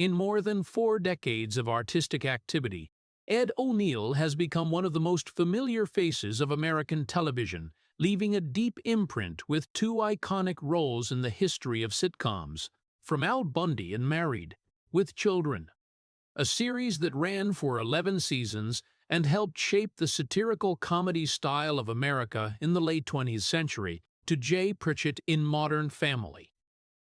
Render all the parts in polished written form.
In more than 4 decades of artistic activity, Ed O'Neill has become one of the most familiar faces of American television, leaving a deep imprint with 2 iconic roles in the history of sitcoms, from Al Bundy in Married, with Children, a series that ran for 11 seasons and helped shape the satirical comedy style of America in the late 20th century, to Jay Pritchett in Modern Family,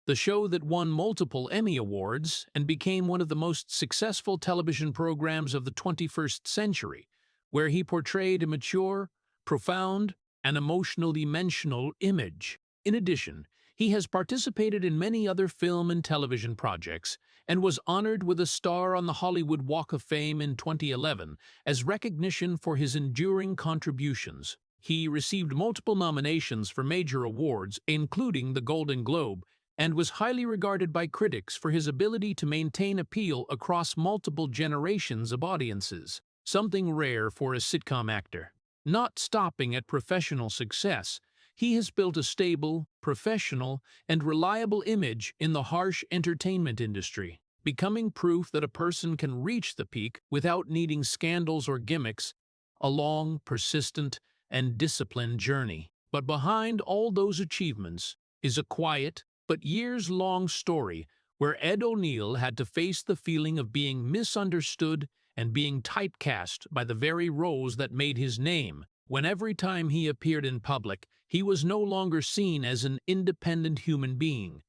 the show that won multiple Emmy Awards and became one of the most successful television programs of the 21st century, where he portrayed a mature, profound, and emotionally dimensional image. In addition, he has participated in many other film and television projects and was honored with a star on the Hollywood Walk of Fame in 2011 as recognition for his enduring contributions. He received multiple nominations for major awards, including the Golden Globe, and was highly regarded by critics for his ability to maintain appeal across multiple generations of audiences, something rare for a sitcom actor. Not stopping at professional success, he has built a stable, professional, and reliable image in the harsh entertainment industry, becoming proof that a person can reach the peak without needing scandals or gimmicks, a long, persistent, and disciplined journey. But behind all those achievements is a quiet but years-long story where Ed O'Neill had to face the feeling of being misunderstood and being typecast by the very roles that made his name, when every time he appeared in public, he was no longer seen as an independent human being,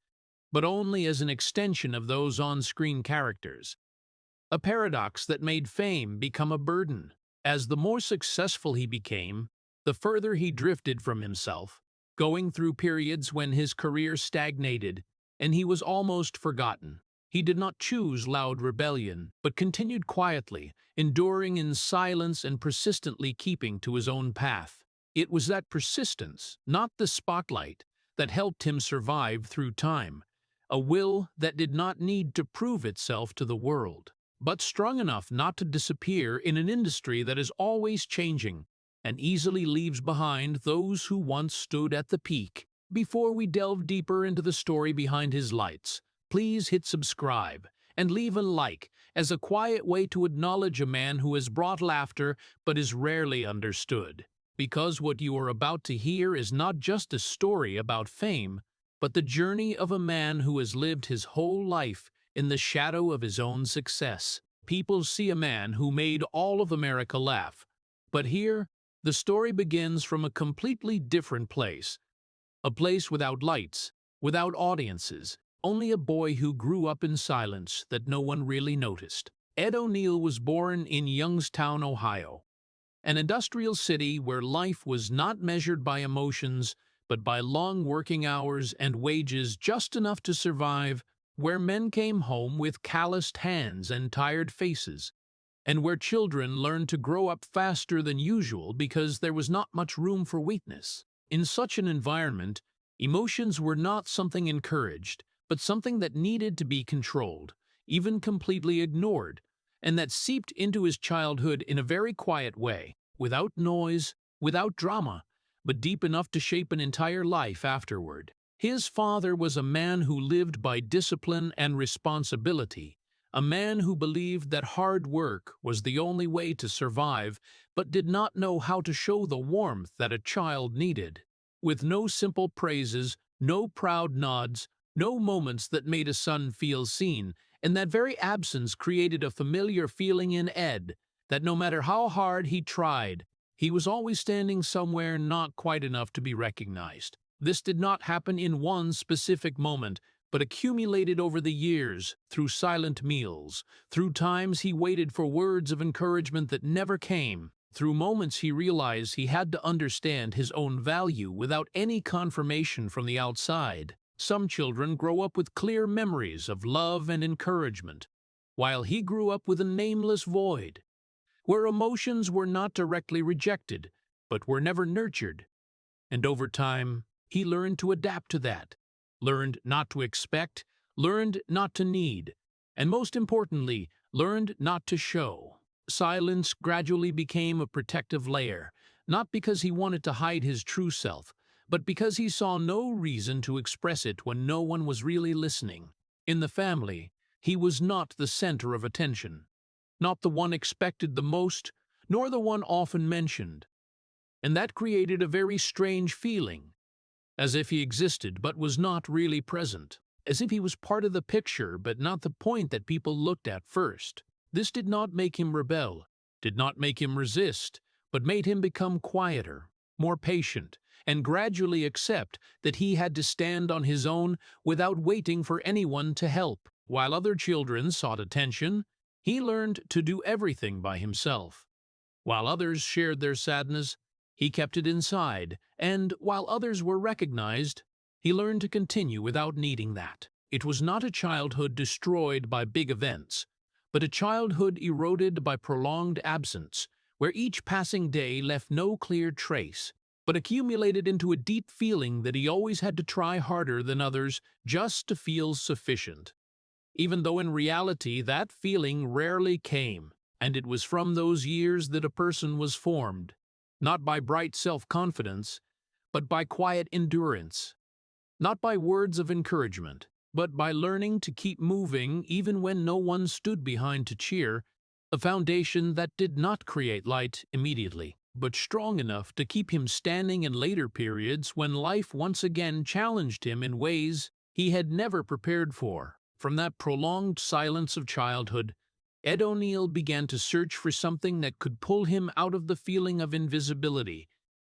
but only as an extension of those on-screen characters. A paradox that made fame become a burden. As the more successful he became, the further he drifted from himself, going through periods when his career stagnated and he was almost forgotten. He did not choose loud rebellion, but continued quietly, enduring in silence and persistently keeping to his own path. It was that persistence, not the spotlight, that helped him survive through time, a will that did not need to prove itself to the world, but strong enough not to disappear in an industry that is always changing and easily leaves behind those who once stood at the peak. Before we delve deeper into the story behind his lights, please hit subscribe and leave a like as a quiet way to acknowledge a man who has brought laughter but is rarely understood. Because what you are about to hear is not just a story about fame, but the journey of a man who has lived his whole life in the shadow of his own success. People see a man who made all of America laugh, but here, the story begins from a completely different place. A place without lights, without audiences, only a boy who grew up in silence that no one really noticed. Ed O'Neill was born in Youngstown, Ohio, an industrial city where life was not measured by emotions, but by long working hours and wages just enough to survive, where men came home with calloused hands and tired faces, and where children learned to grow up faster than usual because there was not much room for weakness. In such an environment, emotions were not something encouraged, but something that needed to be controlled, even completely ignored, and that seeped into his childhood in a very quiet way, without noise, without drama, but deep enough to shape an entire life afterward. His father was a man who lived by discipline and responsibility, a man who believed that hard work was the only way to survive, but did not know how to show the warmth that a child needed. With no simple praises, no proud nods, no moments that made a son feel seen, and that very absence created a familiar feeling in Ed, that no matter how hard he tried, he was always standing somewhere not quite enough to be recognized. This did not happen in one specific moment, but accumulated over the years, through silent meals, through times he waited for words of encouragement that never came, through moments he realized he had to understand his own value without any confirmation from the outside. Some children grow up with clear memories of love and encouragement, while he grew up with a nameless void, where emotions were not directly rejected, but were never nurtured. And over time, he learned to adapt to that, learned not to expect, learned not to need, and most importantly, learned not to show. Silence gradually became a protective layer, not because he wanted to hide his true self, but because he saw no reason to express it when no one was really listening. In the family, He was not the center of attention, not the one expected the most, nor the one often mentioned. And that created a very strange feeling, as if he existed but was not really present, as if he was part of the picture but not the point that people looked at first. This did not make him rebel, did not make him resist, but made him become quieter, more patient, and gradually accept that he had to stand on his own without waiting for anyone to help. While other children sought attention, he learned to do everything by himself. While others shared their sadness, he kept it inside, and while others were recognized, he learned to continue without needing that. It was not a childhood destroyed by big events, but a childhood eroded by prolonged absence, where each passing day left no clear trace, but accumulated into a deep feeling that he always had to try harder than others just to feel sufficient. Even though in reality that feeling rarely came, and it was from those years that a person was formed, not by bright self-confidence, but by quiet endurance, not by words of encouragement, but by learning to keep moving even when no one stood behind to cheer, a foundation that did not create light immediately, but strong enough to keep him standing in later periods when life once again challenged him in ways he had never prepared for. From that prolonged silence of childhood, Ed O'Neill began to search for something that could pull him out of the feeling of invisibility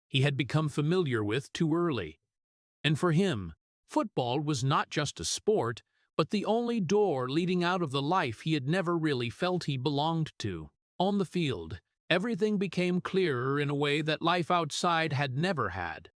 he had become familiar with too early. And for him, football was not just a sport, but the only door leading out of the life he had never really felt he belonged to. On the field, everything became clearer in a way that life outside had never had.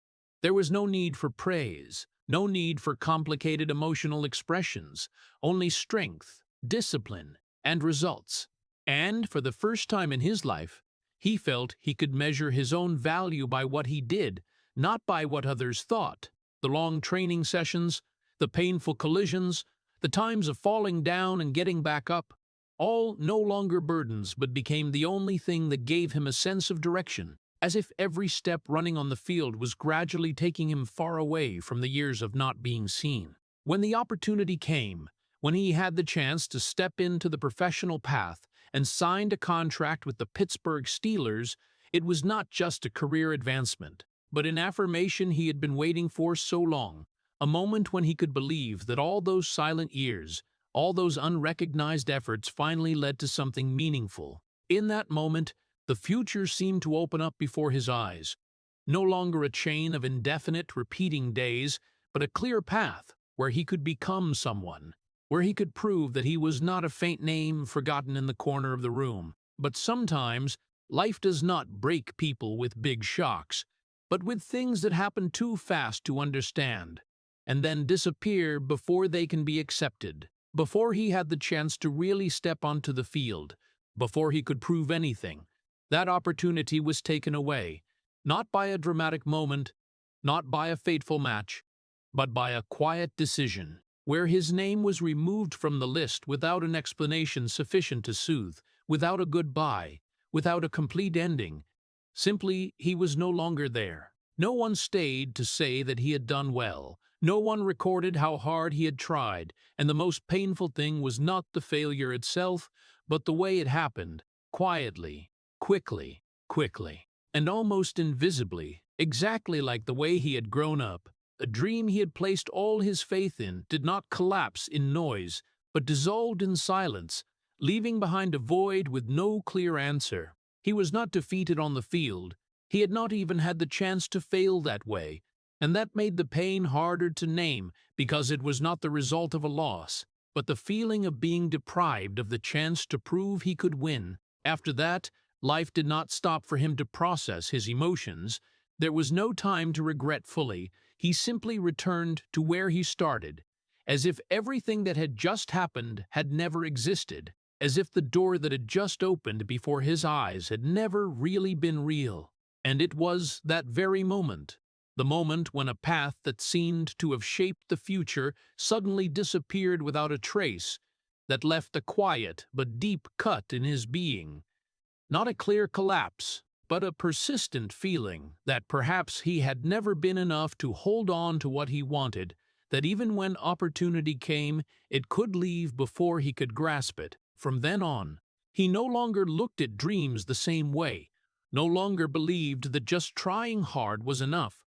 There was no need for praise, no need for complicated emotional expressions, only strength, discipline, and results. And for the first time in his life, he felt he could measure his own value by what he did, not by what others thought. The long training sessions, the painful collisions, the times of falling down and getting back up, all no longer burdens but became the only thing that gave him a sense of direction, as if every step running on the field was gradually taking him far away from the years of not being seen. When the opportunity came, when he had the chance to step into the professional path and signed a contract with the Pittsburgh Steelers, it was not just a career advancement, but an affirmation he had been waiting for so long, a moment when he could believe that all those silent years, all those unrecognized efforts finally led to something meaningful. In that moment, the future seemed to open up before his eyes, no longer a chain of indefinite repeating days, but a clear path where he could become someone, where he could prove that he was not a faint name forgotten in the corner of the room. But sometimes, life does not break people with big shocks, but with things that happen too fast to understand, and then disappear before they can be accepted. Before he had the chance to really step onto the field, before he could prove anything, that opportunity was taken away, not by a dramatic moment, not by a fateful match, but by a quiet decision, where his name was removed from the list without an explanation sufficient to soothe, without a goodbye, without a complete ending. Simply, he was no longer there. No one stayed to say that he had done well. No one recorded how hard he had tried, and the most painful thing was not the failure itself, but the way it happened, quietly, quickly, and almost invisibly, exactly like the way he had grown up. A dream he had placed all his faith in did not collapse in noise, but dissolved in silence, leaving behind a void with no clear answer. He was not defeated on the field. He had not even had the chance to fail that way, and that made the pain harder to name because it was not the result of a loss, but the feeling of being deprived of the chance to prove he could win. After that, life did not stop for him to process his emotions. There was no time to regret fully. He simply returned to where he started, as if everything that had just happened had never existed, as if the door that had just opened before his eyes had never really been real. And it was that very moment, the moment when a path that seemed to have shaped the future suddenly disappeared without a trace, that left a quiet but deep cut in his being. Not a clear collapse, but a persistent feeling that perhaps he had never been enough to hold on to what he wanted, that even when opportunity came, it could leave before he could grasp it. From then on, he no longer looked at dreams the same way, no longer believed that just trying hard was enough,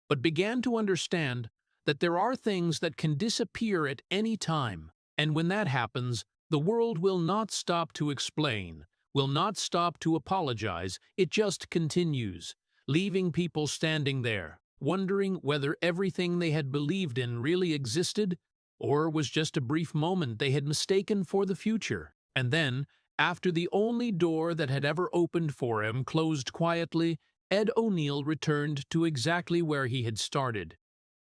but began to understand that there are things that can disappear at any time, and when that happens, the world will not stop to explain, will not stop to apologize, it just continues, leaving people standing there, wondering whether everything they had believed in really existed, or was just a brief moment they had mistaken for the future. And then, after the only door that had ever opened for him closed quietly, Ed O'Neill returned to exactly where he had started.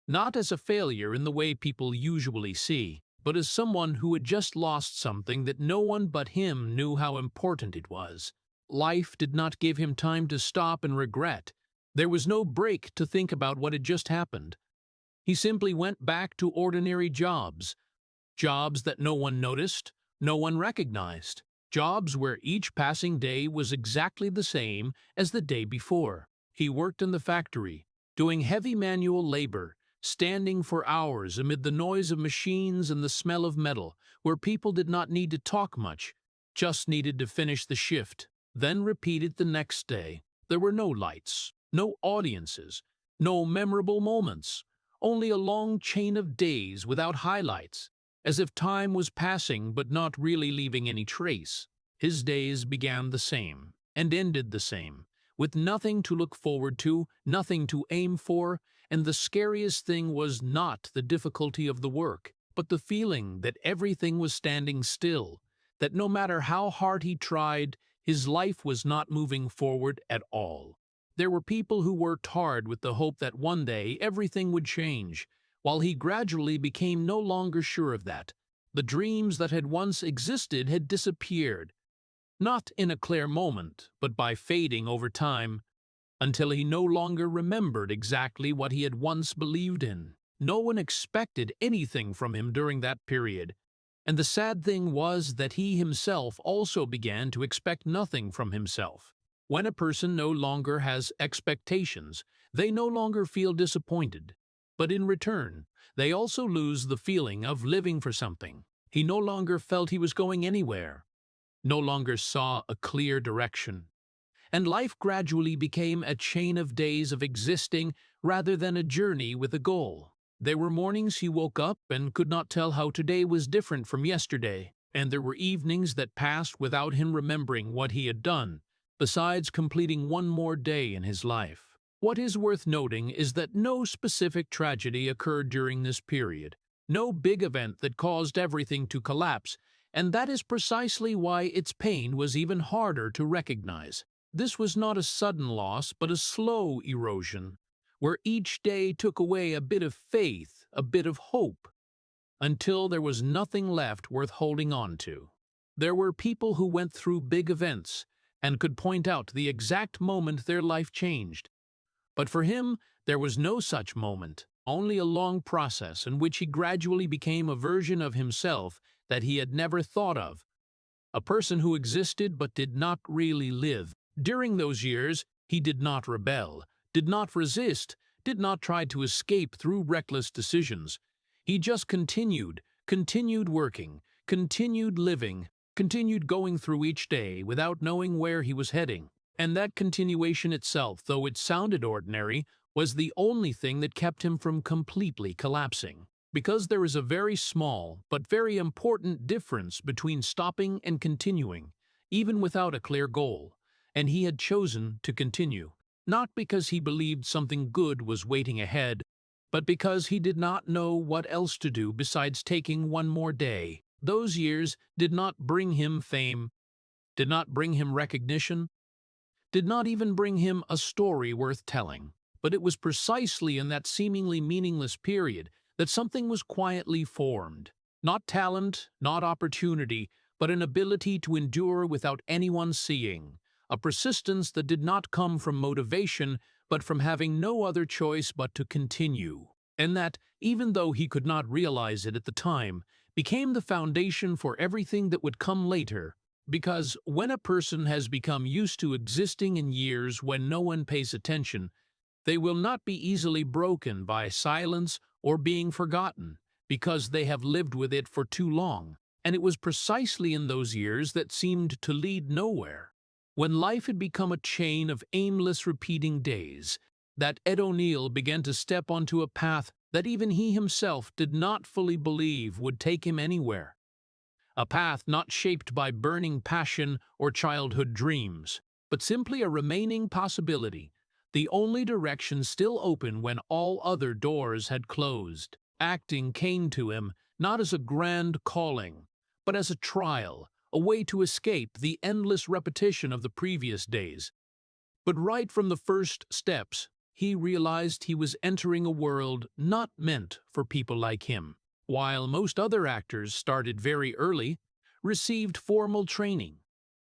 Not as a failure in the way people usually see, but as someone who had just lost something that no one but him knew how important it was. Life did not give him time to stop and regret. There was no break to think about what had just happened. He simply went back to ordinary jobs. Jobs that no one noticed, no one recognized. Jobs where each passing day was exactly the same as the day before. He worked in the factory, doing heavy manual labor, standing for hours amid the noise of machines and the smell of metal, where people did not need to talk much, just needed to finish the shift, then repeat it the next day. There were no lights, no audiences, no memorable moments, only a long chain of days without highlights, as if time was passing but not really leaving any trace. His days began the same, and ended the same, with nothing to look forward to, nothing to aim for, and the scariest thing was not the difficulty of the work, but the feeling that everything was standing still, that no matter how hard he tried, his life was not moving forward at all. There were people who worked hard with the hope that one day everything would change, while he gradually became no longer sure of that. The dreams that had once existed had disappeared, not in a clear moment, but by fading over time, until he no longer remembered exactly what he had once believed in. No one expected anything from him during that period, and the sad thing was that he himself also began to expect nothing from himself. When a person no longer has expectations, they no longer feel disappointed, but in return, they also lose the feeling of living for something. He no longer felt he was going anywhere, no longer saw a clear direction, and life gradually became a chain of days of existing rather than a journey with a goal. There were mornings he woke up and could not tell how today was different from yesterday, and there were evenings that passed without him remembering what he had done, besides completing one more day in his life. What is worth noting is that no specific tragedy occurred during this period, no big event that caused everything to collapse, and that is precisely why its pain was even harder to recognize. This was not a sudden loss, but a slow erosion, where each day took away a bit of faith, a bit of hope, until there was nothing left worth holding on to. There were people who went through big events and could point out the exact moment their life changed. But for him, there was no such moment, only a long process in which he gradually became a version of himself that he had never thought of, a person who existed but did not really live. During those years, he did not rebel, did not resist, did not try to escape through reckless decisions. He just continued working, continued living, continued going through each day without knowing where he was heading. And that continuation itself, though it sounded ordinary, was the only thing that kept him from completely collapsing. Because there is a very small but very important difference between stopping and continuing, even without a clear goal, and he had chosen to continue, not because he believed something good was waiting ahead, but because he did not know what else to do besides taking one more day. Those years did not bring him fame, did not bring him recognition, did not even bring him a story worth telling. But it was precisely in that seemingly meaningless period that something was quietly formed. Not talent, not opportunity, but an ability to endure without anyone seeing. A persistence that did not come from motivation, but from having no other choice but to continue. And that, even though he could not realize it at the time, became the foundation for everything that would come later. Because when a person has become used to existing in years when no one pays attention, they will not be easily broken by silence or being forgotten, because they have lived with it for too long. And it was precisely in those years that seemed to lead nowhere, when life had become a chain of aimless repeating days, that Ed O'Neill began to step onto a path that even he himself did not fully believe would take him anywhere. A path not shaped by burning passion or childhood dreams, but simply a remaining possibility, the only direction still open when all other doors had closed. Acting came to him not as a grand calling, but as a trial, a way to escape the endless repetition of the previous days. But right from the first steps, he realized he was entering a world not meant for people like him. While most other actors started very early, received formal training,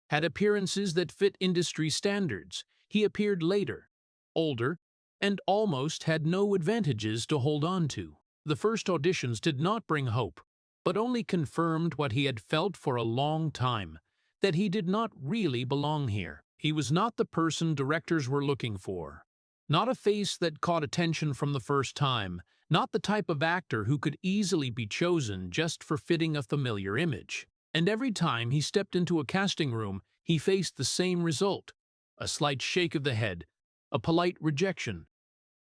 had appearances that fit industry standards, he appeared later, older, and almost had no advantages to hold on to. The first auditions did not bring hope, but only confirmed what he had felt for a long time, that he did not really belong here. He was not the person directors were looking for. Not a face that caught attention from the first time, not the type of actor who could easily be chosen just for fitting a familiar image. And every time he stepped into a casting room, he faced the same result: a slight shake of the head, a polite rejection,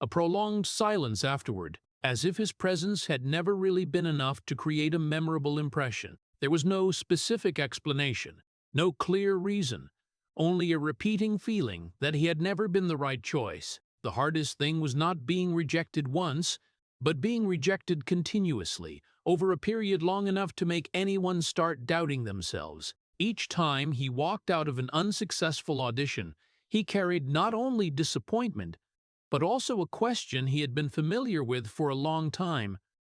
a prolonged silence afterward, as if his presence had never really been enough to create a memorable impression. There was no specific explanation, no clear reason, only a repeating feeling that he had never been the right choice. The hardest thing was not being rejected once, but being rejected continuously, over a period long enough to make anyone start doubting themselves. Each time he walked out of an unsuccessful audition, he carried not only disappointment, but also a question he had been familiar with for a long time,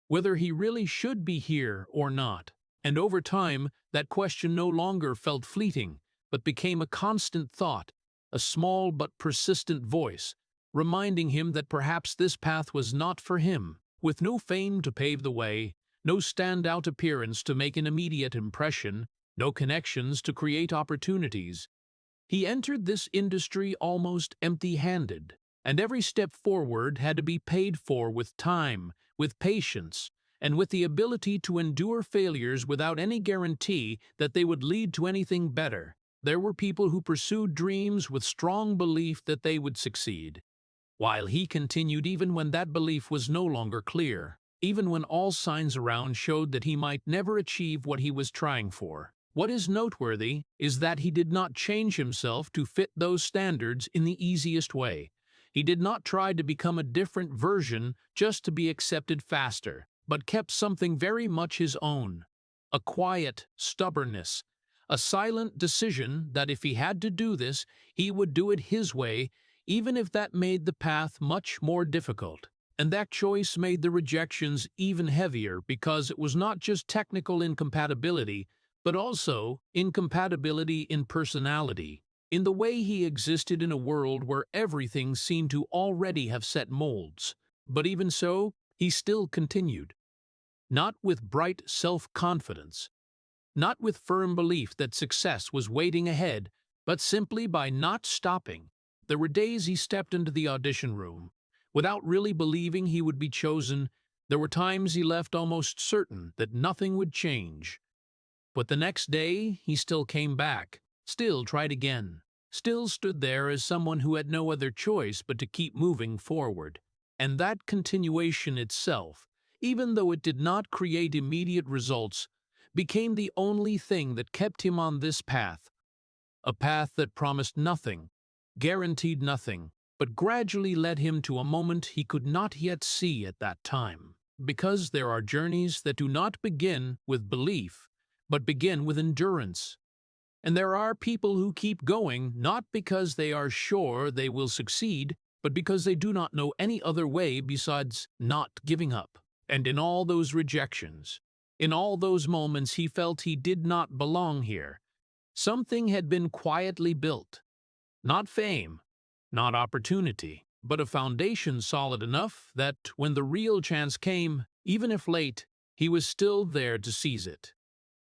whether he really should be here or not. And over time, that question no longer felt fleeting, but became a constant thought, a small but persistent voice, reminding him that perhaps this path was not for him. With no fame to pave the way, no standout appearance to make an immediate impression, no connections to create opportunities, he entered this industry almost empty-handed, and every step forward had to be paid for with time, with patience, and with the ability to endure failures without any guarantee that they would lead to anything better. There were people who pursued dreams with strong belief that they would succeed, while he continued even when that belief was no longer clear, even when all signs around showed that he might never achieve what he was trying for. What is noteworthy is that he did not change himself to fit those standards in the easiest way. He did not try to become a different version just to be accepted faster, but kept something very much his own: a quiet stubbornness, a silent decision that if he had to do this, he would do it his way, even if that made the path much more difficult. And that choice made the rejections even heavier, because it was not just technical incompatibility, but also incompatibility in personality, in the way he existed in a world where everything seemed to already have set molds. But even so, he still continued, not with bright self-confidence, not with firm belief that success was waiting ahead, but simply by not stopping. There were days he stepped into the audition room without really believing he would be chosen. There were times he left almost certain that nothing would change. But the next day, he still came back, still tried again, still stood there as someone who had no other choice but to keep moving forward. And that continuation itself, even though it did not create immediate results, became the only thing that kept him on this path, a path that promised nothing, guaranteed nothing, but gradually led him to a moment he could not yet see at that time. Because there are journeys that do not begin with belief, but begin with endurance. And there are people who keep going not because they are sure they will succeed, but because they do not know any other way besides not giving up. And in all those rejections, in all those moments he felt he did not belong here, something had been quietly built. Not fame, not opportunity, but a foundation solid enough that when the real chance came, even if late, he was still there to seize it.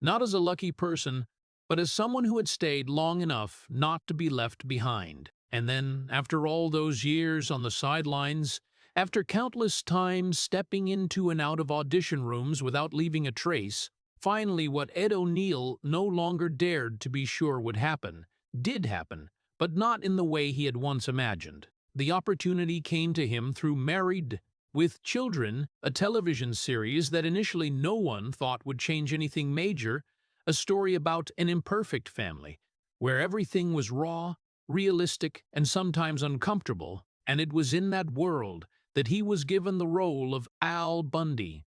Not as a lucky person, but as someone who had stayed long enough not to be left behind. And then, after all those years on the sidelines, After countless times stepping into and out of audition rooms without leaving a trace, finally what Ed O'Neill no longer dared to be sure would happen, did happen, but not in the way he had once imagined. The opportunity came to him through Married with Children, a television series that initially no one thought would change anything major, a story about an imperfect family, where everything was raw, realistic, and sometimes uncomfortable, and it was in that world that he was given the role of Al Bundy,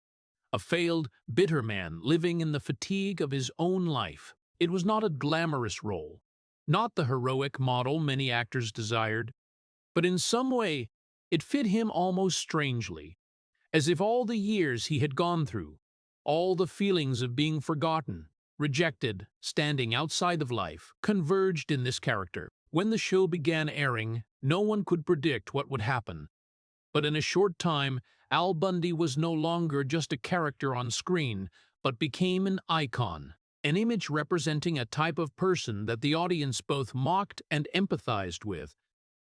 a failed, bitter man living in the fatigue of his own life. It was not a glamorous role, not the heroic model many actors desired, but in some way it fit him almost strangely, as if all the years he had gone through, all the feelings of being forgotten, rejected, standing outside of life, converged in this character. When the show began airing, no one could predict what would happen. But in a short time, Al Bundy was no longer just a character on screen, but became an icon, an image representing a type of person that the audience both mocked and empathized with.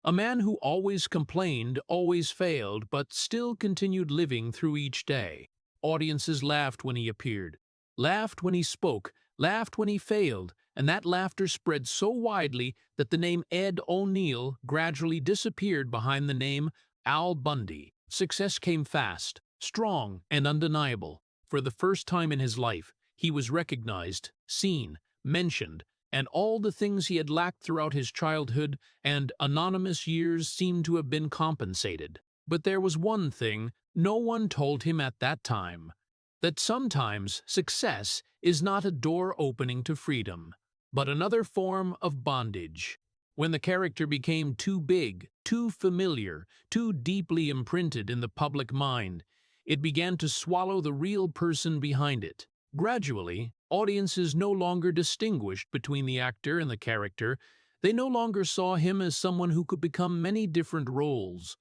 A man who always complained, always failed, but still continued living through each day. Audiences laughed when he appeared, laughed when he spoke, laughed when he failed, and that laughter spread so widely that the name Ed O'Neill gradually disappeared behind the name Al Bundy. Success came fast, strong, and undeniable. For the first time in his life, he was recognized, seen, mentioned, and all the things he had lacked throughout his childhood and anonymous years seemed to have been compensated. But there was one thing no one told him at that time, that sometimes success is not a door opening to freedom, but another form of bondage. When the character became too big, too familiar, too deeply imprinted in the public mind, it began to swallow the real person behind it. Gradually, audiences no longer distinguished between the actor and the character. They no longer saw him as someone who could become many different roles,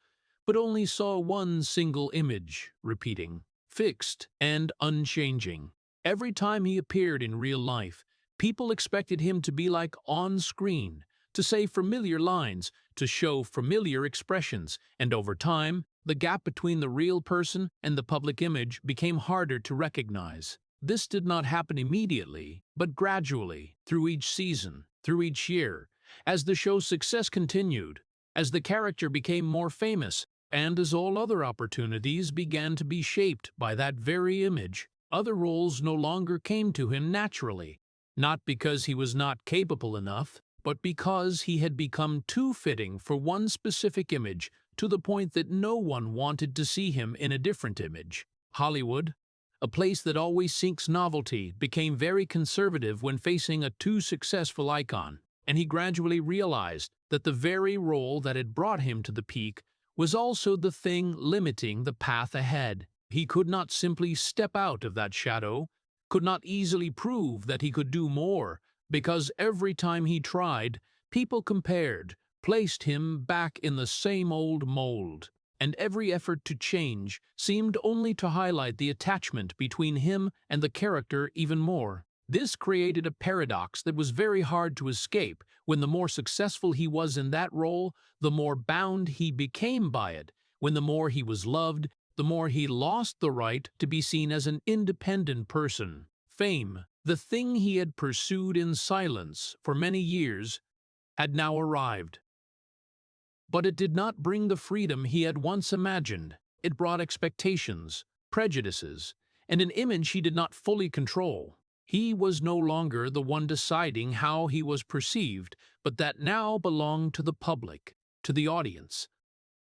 but only saw one single image, repeating, fixed, and unchanging. Every time he appeared in real life, people expected him to be like on screen, to say familiar lines, to show familiar expressions, and over time, the gap between the real person and the public image became harder to recognize. This did not happen immediately, but gradually, through each season, through each year, as the show's success continued, as the character became more famous, and as all other opportunities began to be shaped by that very image. Other roles no longer came to him naturally, not because he was not capable enough, but because he had become too fitting for one specific image, to the point that no one wanted to see him in a different image. Hollywood, a place that always seeks novelty, became very conservative when facing a too successful icon, and he gradually realized that the very role that had brought him to the peak was also the thing limiting the path ahead. He could not simply step out of that shadow, could not easily prove that he could do more, because every time he tried, people compared, placed him back in the same old mold, and every effort to change seemed only to highlight the attachment between him and the character even more. This created a paradox that was very hard to escape. When the more successful he was in that role, the more bound he became by it. When the more he was loved, the more he lost the right to be seen as an independent person. Fame, the thing he had pursued in silence for many years, had now arrived. But it did not bring the freedom he had once imagined. It brought expectations, prejudices, and an image he did not fully control. He was no longer the one deciding how he was perceived, but that now belonged to the public, to the audience,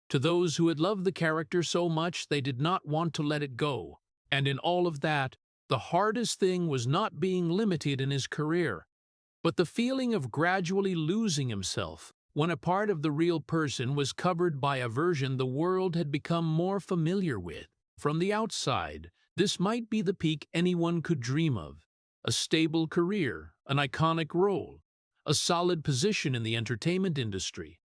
to those who had loved the character so much they did not want to let it go. And in all of that, the hardest thing was not being limited in his career, but the feeling of gradually losing himself, when a part of the real person was covered by a version the world had become more familiar with. From the outside, this might be the peak anyone could dream of: a stable career, an iconic role, a solid position in the entertainment industry.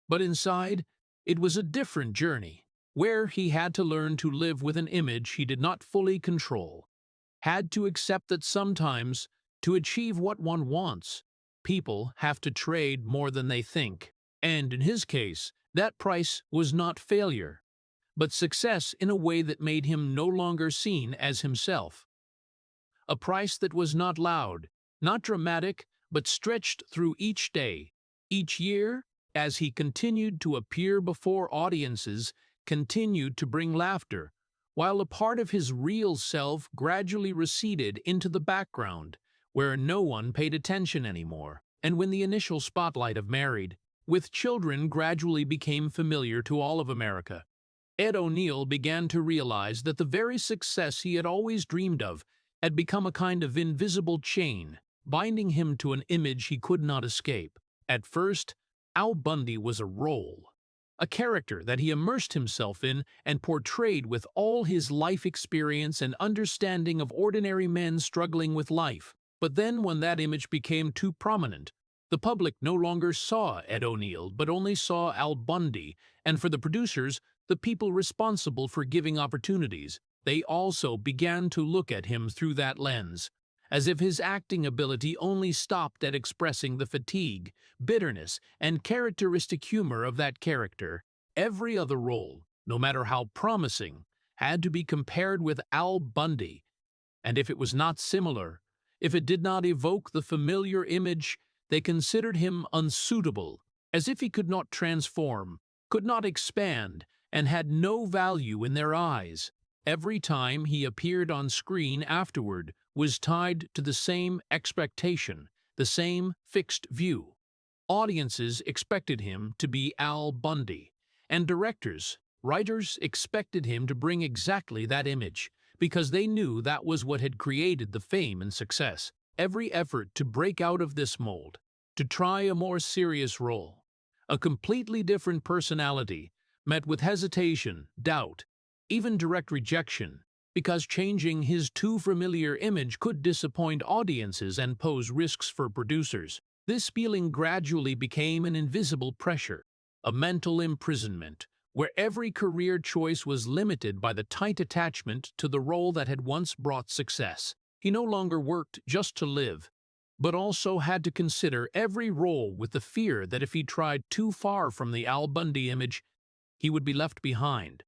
But inside, it was a different journey, where he had to learn to live with an image he did not fully control, had to accept that sometimes, to achieve what one wants, people have to trade more than they think. And in his case, that price was not failure, but success in a way that made him no longer seen as himself. A price that was not loud, not dramatic, but stretched through each day, each year, as he continued to appear before audiences, continued to bring laughter, while a part of his real self gradually receded into the background, where no one paid attention anymore. And when the initial spotlight of Married, with Children gradually became familiar to all of America, Ed O'Neill began to realize that the very success he had always dreamed of had become a kind of invisible chain, binding him to an image he could not escape. At first, Al Bundy was a role, a character that he immersed himself in and portrayed with all his life experience and understanding of ordinary men struggling with life. But then when that image became too prominent, the public no longer saw Ed O'Neill, but only saw Al Bundy, and for the producers, the people responsible for giving opportunities, they also began to look at him through that lens, as if his acting ability only stopped at expressing the fatigue, bitterness, and characteristic humor of that character. Every other role, no matter how promising, had to be compared with Al Bundy, and if it was not similar, if it did not evoke the familiar image, they considered him unsuitable, as if he could not transform, could not expand, and had no value in their eyes. Every time he appeared on screen afterward was tied to the same expectation, the same fixed view. Audiences expected him to be Al Bundy, and directors, writers expected him to bring exactly that image, because they knew that was what had created the fame and success. Every effort to break out of this mold, to try a more serious role, a completely different personality, met with hesitation, doubt, even direct rejection, because changing his too familiar image could disappoint audiences and pose risks for producers. This feeling gradually became an invisible pressure, a mental imprisonment, where every career choice was limited by the tight attachment to the role that had once brought success. He no longer worked just to live, but also had to consider every role with the fear that if he tried too far from the Al Bundy image, he would be left behind,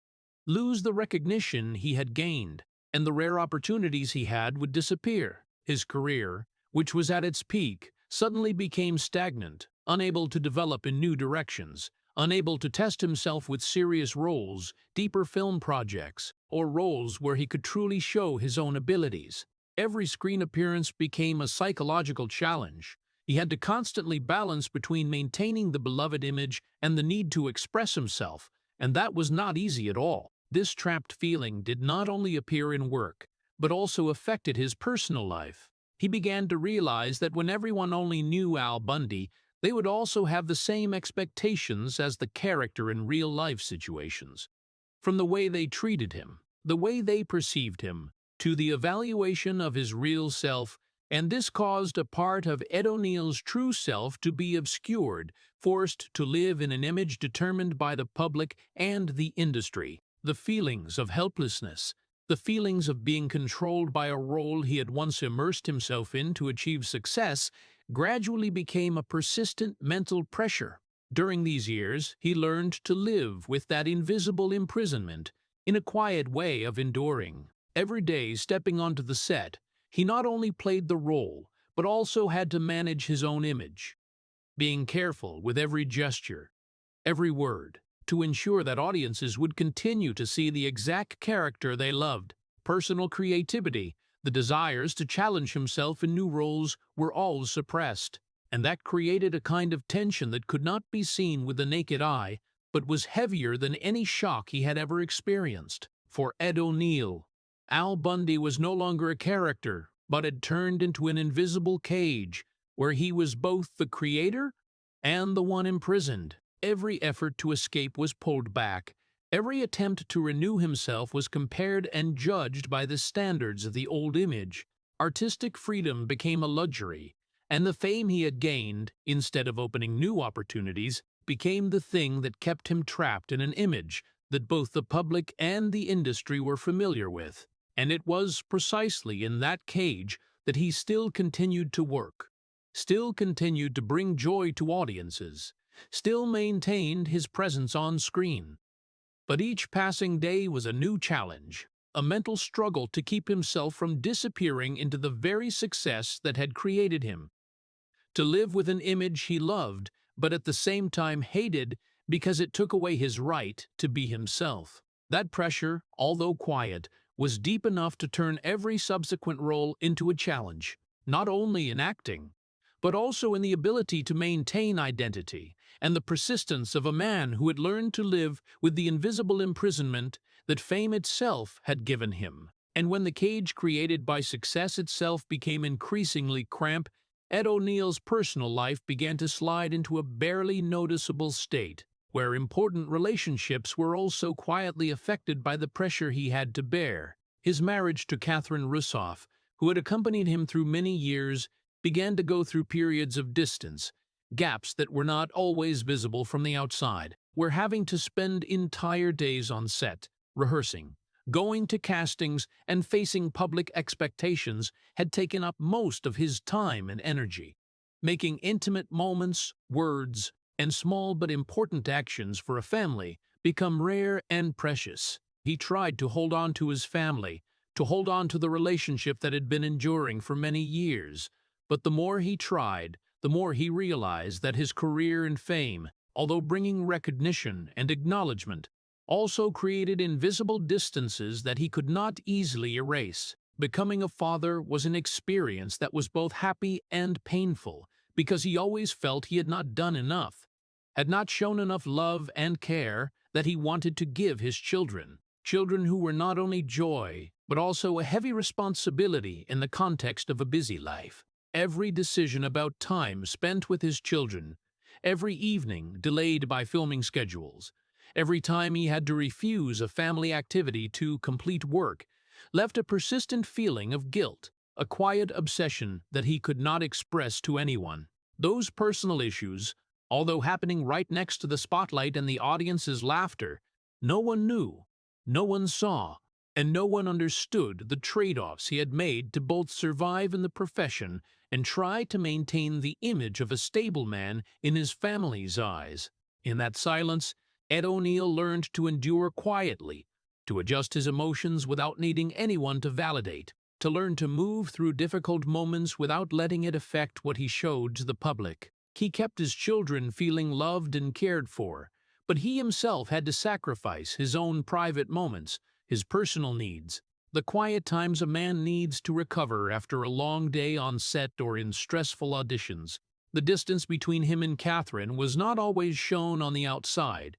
lose the recognition he had gained, and the rare opportunities he had would disappear. His career, which was at its peak, suddenly became stagnant, unable to develop in new directions, unable to test himself with serious roles, deeper film projects, or roles where he could truly show his own abilities. Every screen appearance became a psychological challenge. He had to constantly balance between maintaining the beloved image and the need to express himself, and that was not easy at all. This trapped feeling did not only appear in work, but also affected his personal life. He began to realize that when everyone only knew Al Bundy, they would also have the same expectations as the character in real-life situations. From the way they treated him, the way they perceived him, to the evaluation of his real self, and this caused a part of Ed O'Neill's true self to be obscured, forced to live in an image determined by the public and the industry. The feelings of helplessness, the feelings of being controlled by a role he had once immersed himself in to achieve success, gradually became a persistent mental pressure. During these years, he learned to live with that invisible imprisonment, in a quiet way of enduring. Every day, stepping onto the set, he not only played the role, but also had to manage his own image, being careful with every gesture, every word, to ensure that audiences would continue to see the exact character they loved. Personal creativity, the desires to challenge himself in new roles, were all suppressed, and that created a kind of tension that could not be seen with the naked eye, but was heavier than any shock he had ever experienced. For Ed O'Neill, Al Bundy was no longer a character, but had turned into an invisible cage, where he was both the creator and the one imprisoned. Every effort to escape was pulled back. Every attempt to renew himself was compared and judged by the standards of the old image. Artistic freedom became a luxury, and the fame he had gained, instead of opening new opportunities, became the thing that kept him trapped in an image that both the public and the industry were familiar with. And it was precisely in that cage that he still continued to work, still continued to bring joy to audiences, still maintained his presence on screen. But each passing day was a new challenge, a mental struggle to keep himself from disappearing into the very success that had created him. To live with an image he loved, but at the same time hated because it took away his right to be himself. That pressure, although quiet, was deep enough to turn every subsequent role into a challenge, not only in acting, but also in the ability to maintain identity and the persistence of a man who had learned to live with the invisible imprisonment that fame itself had given him. And when the cage created by success itself became increasingly cramped, Ed O'Neill's personal life began to slide into a barely noticeable state, where important relationships were also quietly affected by the pressure he had to bear. His marriage to Catherine Russoff, who had accompanied him through many years, began to go through periods of distance, gaps that were not always visible from the outside, where having to spend entire days on set, rehearsing, going to castings, and facing public expectations had taken up most of his time and energy, making intimate moments, words, and small but important actions for a family become rare and precious. He tried to hold on to his family, to hold on to the relationship that had been enduring for many years, but the more he tried, the more he realized that his career and fame, although bringing recognition and acknowledgement, also created invisible distances that he could not easily erase. Becoming a father was an experience that was both happy and painful, because he always felt he had not done enough, had not shown enough love and care that he wanted to give his children. Children who were not only joy, but also a heavy responsibility in the context of a busy life. Every decision about time spent with his children, every evening delayed by filming schedules, every time he had to refuse a family activity to complete work, left a persistent feeling of guilt, a quiet obsession that he could not express to anyone. Those personal issues, although happening right next to the spotlight and the audience's laughter, no one knew, no one saw, and no one understood the trade-offs he had made to both survive in the profession and try to maintain the image of a stable man in his family's eyes. In that silence, Ed O'Neill learned to endure quietly, to adjust his emotions without needing anyone to validate, to learn to move through difficult moments without letting it affect what he showed to the public. He kept his children feeling loved and cared for, but he himself had to sacrifice his own private moments, his personal needs, the quiet times a man needs to recover after a long day on set or in stressful auditions. The distance between him and Catherine was not always shown on the outside,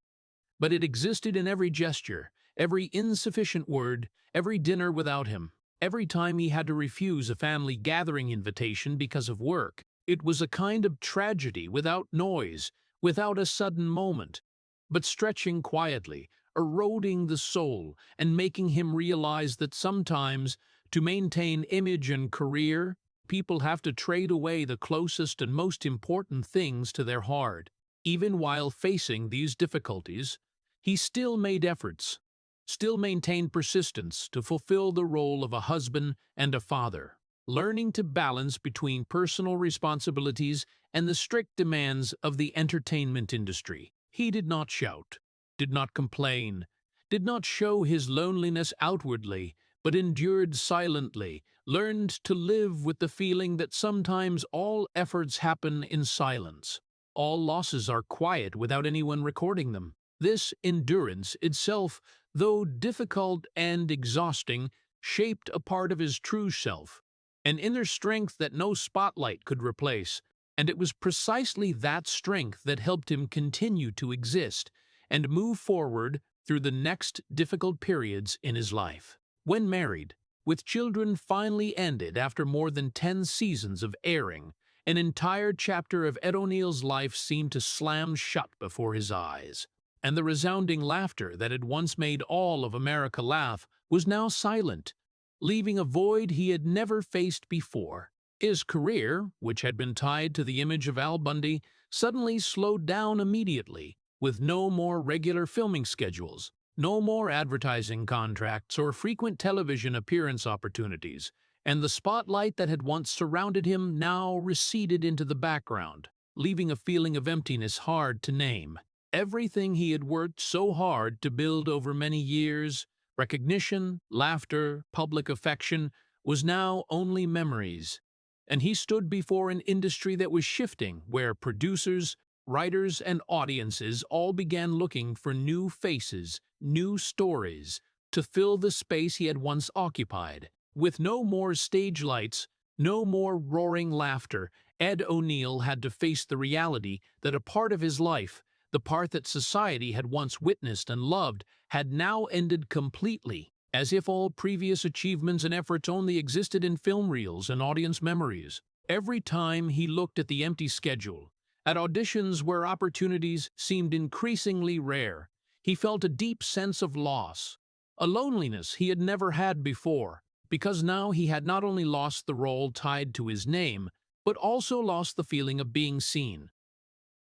but it existed in every gesture, every insufficient word, every dinner without him, every time he had to refuse a family gathering invitation because of work. It was a kind of tragedy without noise, without a sudden moment, but stretching quietly, eroding the soul, and making him realize that sometimes, to maintain image and career, people have to trade away the closest and most important things to their heart. Even while facing these difficulties, he still made efforts, still maintained persistence to fulfill the role of a husband and a father, learning to balance between personal responsibilities and the strict demands of the entertainment industry. He did not shout, did not complain, did not show his loneliness outwardly, but endured silently, learned to live with the feeling that sometimes all efforts happen in silence. All losses are quiet without anyone recording them. This endurance itself, though difficult and exhausting, shaped a part of his true self, an inner strength that no spotlight could replace, and it was precisely that strength that helped him continue to exist and move forward through the next difficult periods in his life. When married, with children finally ended after more than 10 seasons of airing, an entire chapter of Ed O'Neill's life seemed to slam shut before his eyes, and the resounding laughter that had once made all of America laugh was now silent, leaving a void he had never faced before. His career, which had been tied to the image of Al Bundy, suddenly slowed down immediately, with no more regular filming schedules, no more advertising contracts or frequent television appearance opportunities, and the spotlight that had once surrounded him now receded into the background, leaving a feeling of emptiness hard to name. Everything he had worked so hard to build over many years, recognition, laughter, public affection, was now only memories. And he stood before an industry that was shifting, where producers, writers, and audiences all began looking for new faces, new stories, to fill the space he had once occupied. With no more stage lights, no more roaring laughter, Ed O'Neill had to face the reality that a part of his life, the part that society had once witnessed and loved, had now ended completely, as if all previous achievements and efforts only existed in film reels and audience memories. Every time he looked at the empty schedule, at auditions where opportunities seemed increasingly rare, he felt a deep sense of loss, a loneliness he had never had before, because now he had not only lost the role tied to his name, but also lost the feeling of being seen,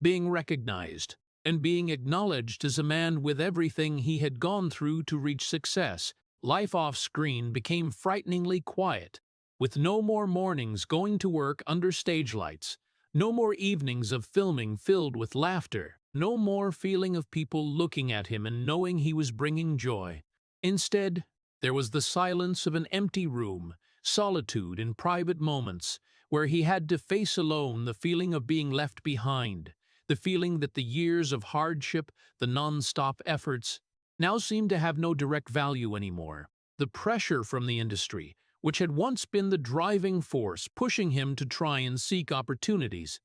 being recognized, and being acknowledged as a man with everything he had gone through to reach success. Life off-screen became frighteningly quiet, with no more mornings going to work under stage lights, no more evenings of filming filled with laughter, no more feeling of people looking at him and knowing he was bringing joy. Instead, there was the silence of an empty room, solitude in private moments, where he had to face alone the feeling of being left behind, the feeling that the years of hardship, the non-stop efforts, now seemed to have no direct value anymore. The pressure from the industry, which had once been the driving force pushing him to try and seek opportunities,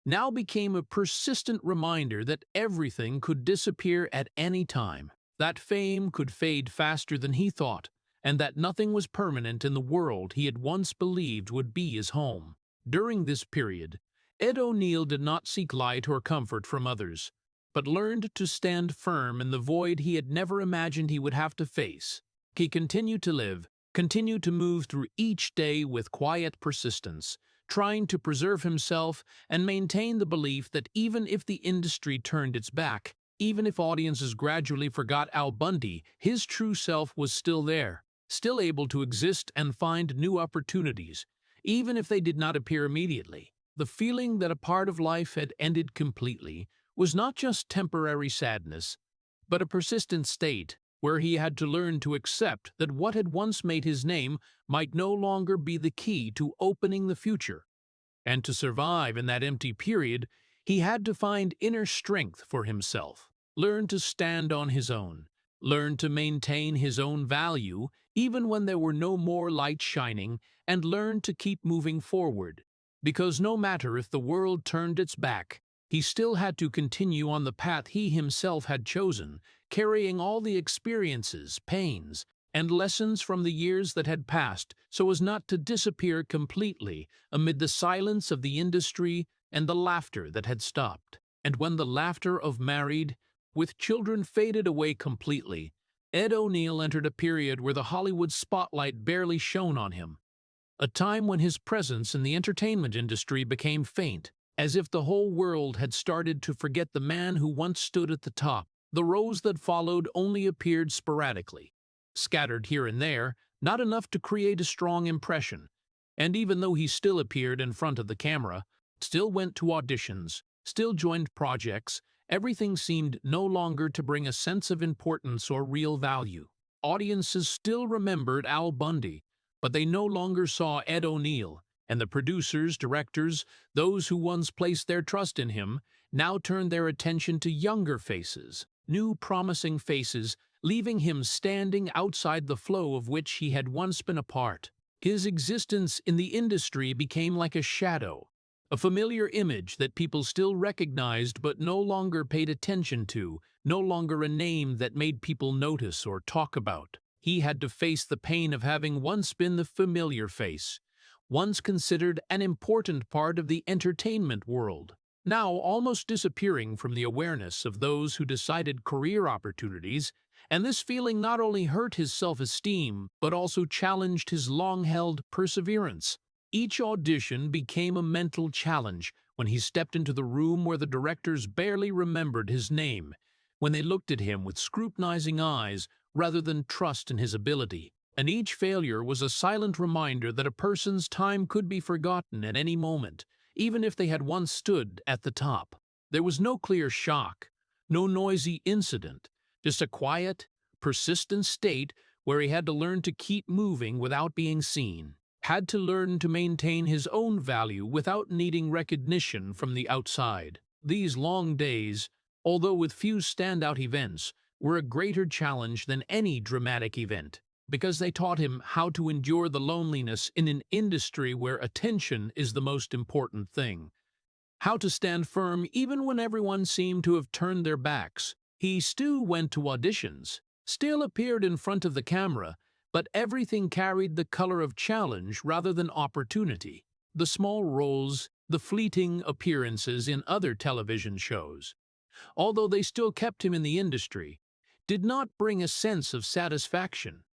now became a persistent reminder that everything could disappear at any time, that fame could fade faster than he thought, and that nothing was permanent in the world he had once believed would be his home. During this period, Ed O'Neill did not seek light or comfort from others, but learned to stand firm in the void he had never imagined he would have to face. He continued to live, continued to move through each day with quiet persistence, trying to preserve himself and maintain the belief that even if the industry turned its back, even if audiences gradually forgot Al Bundy, his true self was still there, still able to exist and find new opportunities, even if they did not appear immediately. The feeling that a part of life had ended completely was not just temporary sadness, but a persistent state where he had to learn to accept that what had once made his name might no longer be the key to opening the future. And to survive in that empty period, he had to find inner strength for himself, learn to stand on his own, learn to maintain his own value even when there were no more lights shining, and learn to keep moving forward. Because no matter if the world turned its back, he still had to continue on the path he himself had chosen, carrying all the experiences, pains, and lessons from the years that had passed so as not to disappear completely amid the silence of the industry and the laughter that had stopped. And when the laughter of married, with children faded away completely, Ed O'Neill entered a period where the Hollywood spotlight barely shone on him, a time when his presence in the entertainment industry became faint, as if the whole world had started to forget the man who once stood at the top. The roles that followed only appeared sporadically, scattered here and there, not enough to create a strong impression. And even though he still appeared in front of the camera, still went to auditions, still joined projects, everything seemed no longer to bring a sense of importance or real value. Audiences still remembered Al Bundy, but they no longer saw Ed O'Neill, and the producers, directors, those who once placed their trust in him, now turned their attention to younger faces, new promising faces, leaving him standing outside the flow of which he had once been a part. His existence in the industry became like a shadow, a familiar image that people still recognized but no longer paid attention to, no longer a name that made people notice or talk about. He had to face the pain of having once been the familiar face, once considered an important part of the entertainment world, now almost disappearing from the awareness of those who decided career opportunities, and this feeling not only hurt his self-esteem but also challenged his long-held perseverance. Each audition became a mental challenge when he stepped into the room where the directors barely remembered his name, when they looked at him with scrutinizing eyes rather than trust in his ability. And each failure was a silent reminder that a person's time could be forgotten at any moment, even if they had once stood at the top. There was no clear shock, No noisy incident, just a quiet, persistent state where he had to learn to keep moving without being seen, had to learn to maintain his own value without needing recognition from the outside. These long days, although with few standout events, were a greater challenge than any dramatic event, because they taught him how to endure the loneliness in an industry where attention is the most important thing. How to stand firm even when everyone seemed to have turned their backs. He still went to auditions, still appeared in front of the camera, but everything carried the color of challenge rather than opportunity. The small roles, the fleeting appearances in other television shows, although they still kept him in the industry, did not bring a sense of satisfaction,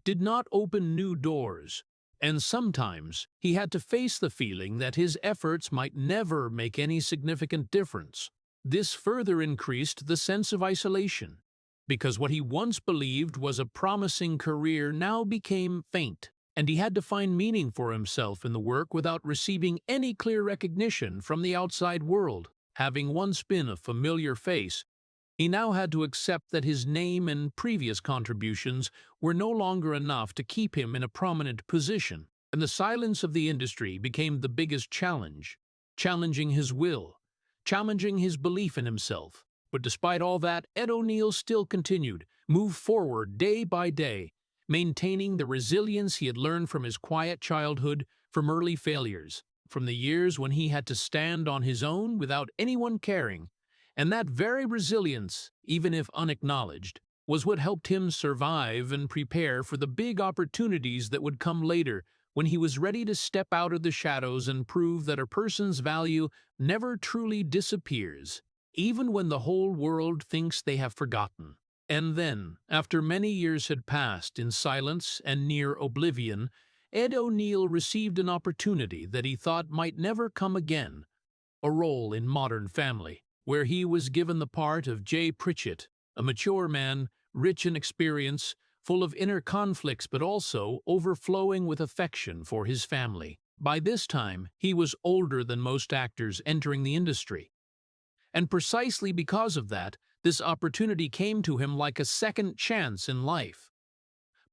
did not open new doors, and sometimes he had to face the feeling that his efforts might never make any significant difference. This further increased the sense of isolation, because what he once believed was a promising career now became faint, and he had to find meaning for himself in the work without receiving any clear recognition from the outside world. Having once been a familiar face, he now had to accept that his name and previous contributions were no longer enough to keep him in a prominent position, and the silence of the industry became the biggest challenge, challenging his will, challenging his belief in himself. But despite all that, Ed O'Neill still continued, moved forward day by day, maintaining the resilience he had learned from his quiet childhood, from early failures, from the years when he had to stand on his own without anyone caring. And that very resilience, even if unacknowledged, was what helped him survive and prepare for the big opportunities that would come later, when he was ready to step out of the shadows and prove that a person's value never truly disappears, even when the whole world thinks they have forgotten. And then, after many years had passed in silence and near oblivion, Ed O'Neill received an opportunity that he thought might never come again, a role in Modern Family, where he was given the part of Jay Pritchett, a mature man, rich in experience, full of inner conflicts but also overflowing with affection for his family. By this time, he was older than most actors entering the industry. And precisely because of that, this opportunity came to him like a second chance in life.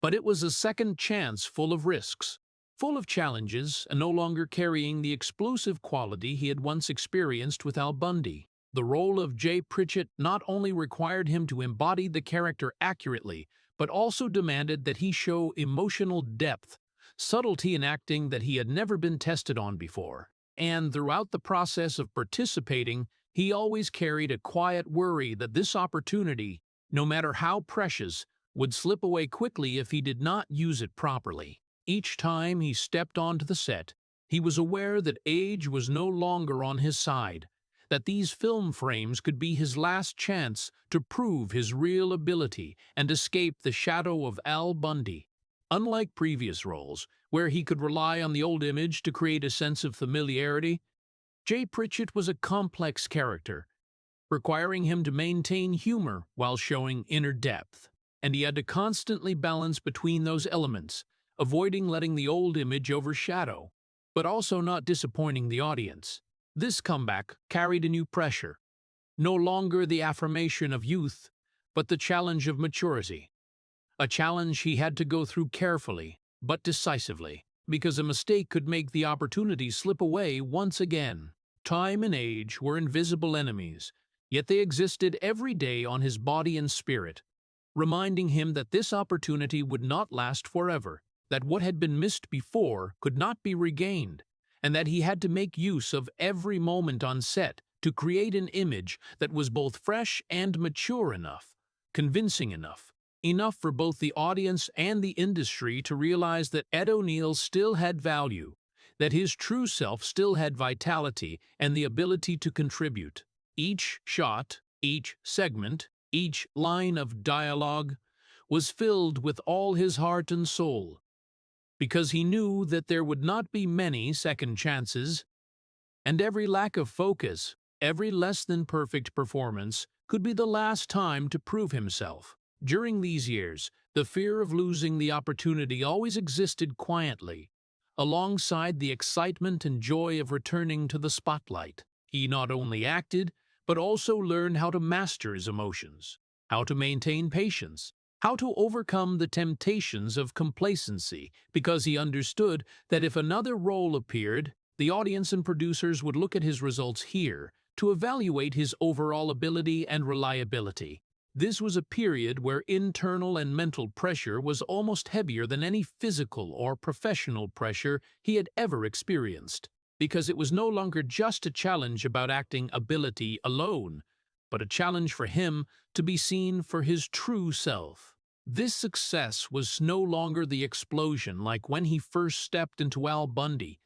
But it was a second chance full of risks, full of challenges, and no longer carrying the explosive quality he had once experienced with Bundy. The role of Jay Pritchett not only required him to embody the character accurately, but also demanded that he show emotional depth, subtlety in acting that he had never been tested on before. And throughout the process of participating, he always carried a quiet worry that this opportunity, no matter how precious, would slip away quickly if he did not use it properly. Each time he stepped onto the set, he was aware that age was no longer on his side, that these film frames could be his last chance to prove his real ability and escape the shadow of Al Bundy. Unlike previous roles, where he could rely on the old image to create a sense of familiarity, Jay Pritchett was a complex character, requiring him to maintain humor while showing inner depth, and he had to constantly balance between those elements, avoiding letting the old image overshadow, but also not disappointing the audience. This comeback carried a new pressure, no longer the affirmation of youth, but the challenge of maturity. A challenge he had to go through carefully, but decisively, because a mistake could make the opportunity slip away once again. Time and age were invisible enemies, yet they existed every day on his body and spirit, reminding him that this opportunity would not last forever, that what had been missed before could not be regained, and that he had to make use of every moment on set to create an image that was both fresh and mature enough, convincing enough for both the audience and the industry to realize that Ed O'Neill still had value, that his true self still had vitality and the ability to contribute. Each shot, each segment, each line of dialogue was filled with all his heart and soul, because he knew that there would not be many second chances, and every lack of focus, every less than perfect performance could be the last time to prove himself. During these years, the fear of losing the opportunity always existed quietly, alongside the excitement and joy of returning to the spotlight. He not only acted, but also learned how to master his emotions, how to maintain patience, how to overcome the temptations of complacency, because he understood that if another role appeared, the audience and producers would look at his results here to evaluate his overall ability and reliability. This was a period where internal and mental pressure was almost heavier than any physical or professional pressure he had ever experienced, because it was no longer just a challenge about acting ability alone, but a challenge for him to be seen for his true self. This success was no longer the explosion like when he first stepped into Al Bundy,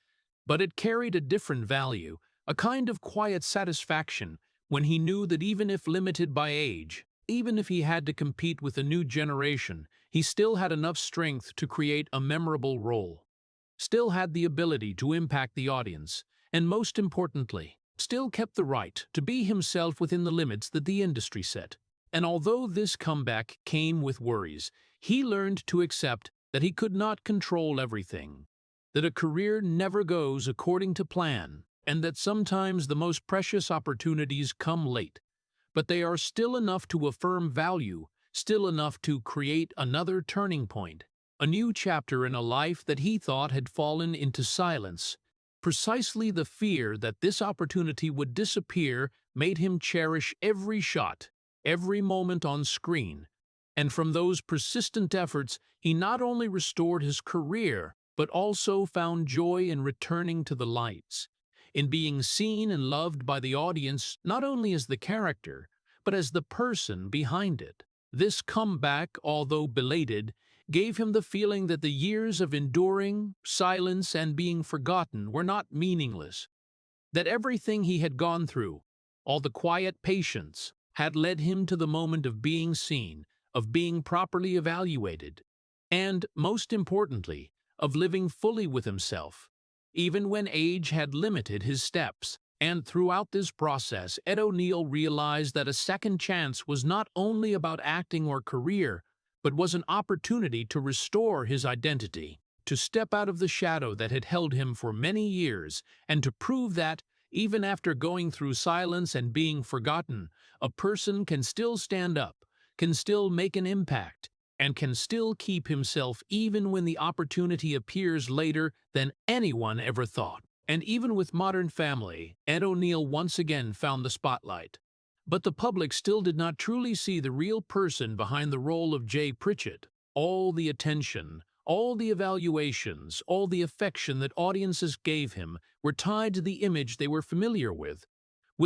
but it carried a different value, a kind of quiet satisfaction when he knew that even if limited by age, even if he had to compete with a new generation, he still had enough strength to create a memorable role, still had the ability to impact the audience, and most importantly, still kept the right to be himself within the limits that the industry set. And although this comeback came with worries, he learned to accept that he could not control everything, that a career never goes according to plan, and that sometimes the most precious opportunities come late, but they are still enough to affirm value, still enough to create another turning point, a new chapter in a life that he thought had fallen into silence. Precisely the fear that this opportunity would disappear made him cherish every shot, every moment on screen, and from those persistent efforts he not only restored his career, but also found joy in returning to the lights, in being seen and loved by the audience not only as the character, but as the person behind it. This comeback, although belated, gave him the feeling that the years of enduring, silence, and being forgotten were not meaningless, that everything he had gone through, all the quiet patience, had led him to the moment of being seen, of being properly evaluated, and, most importantly, of living fully with himself, even when age had limited his steps. And throughout this process, Ed O'Neill realized that a second chance was not only about acting or career, but was an opportunity to restore his identity, to step out of the shadow that had held him for many years, and to prove that, even after going through silence and being forgotten, a person can still stand up, can still make an impact, and can still keep himself even when the opportunity appears later than anyone ever thought. And even with Modern Family, Ed O'Neill once again found the spotlight. But the public still did not truly see the real person behind the role of Jay Pritchett. All the attention, all the evaluations, all the affection that audiences gave him were tied to the image they were familiar with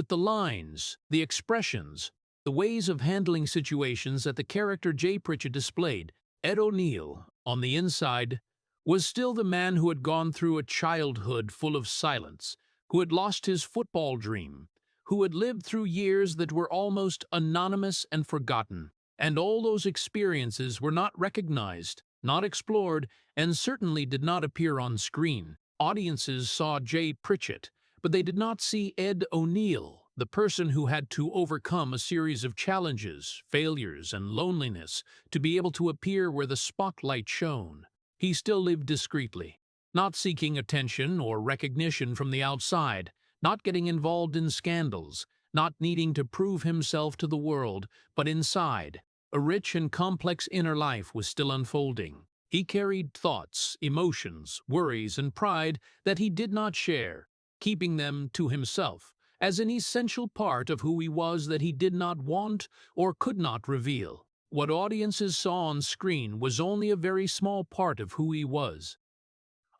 the lines, the expressions, the ways of handling situations that the character Jay Pritchett displayed. Ed O'Neill, on the inside, was still the man who had gone through a childhood full of silence, who had lost his football dream, who had lived through years that were almost anonymous and forgotten. And all those experiences were not recognized, not explored, and certainly did not appear on screen. Audiences saw Jay Pritchett, but they did not see Ed O'Neill, the person who had to overcome a series of challenges, failures, and loneliness to be able to appear where the spotlight shone. He still lived discreetly, not seeking attention or recognition from the outside, not getting involved in scandals, not needing to prove himself to the world, but inside, a rich and complex inner life was still unfolding. He carried thoughts, emotions, worries, and pride that he did not share, keeping them to himself, as an essential part of who he was that he did not want or could not reveal. What audiences saw on screen was only a very small part of who he was,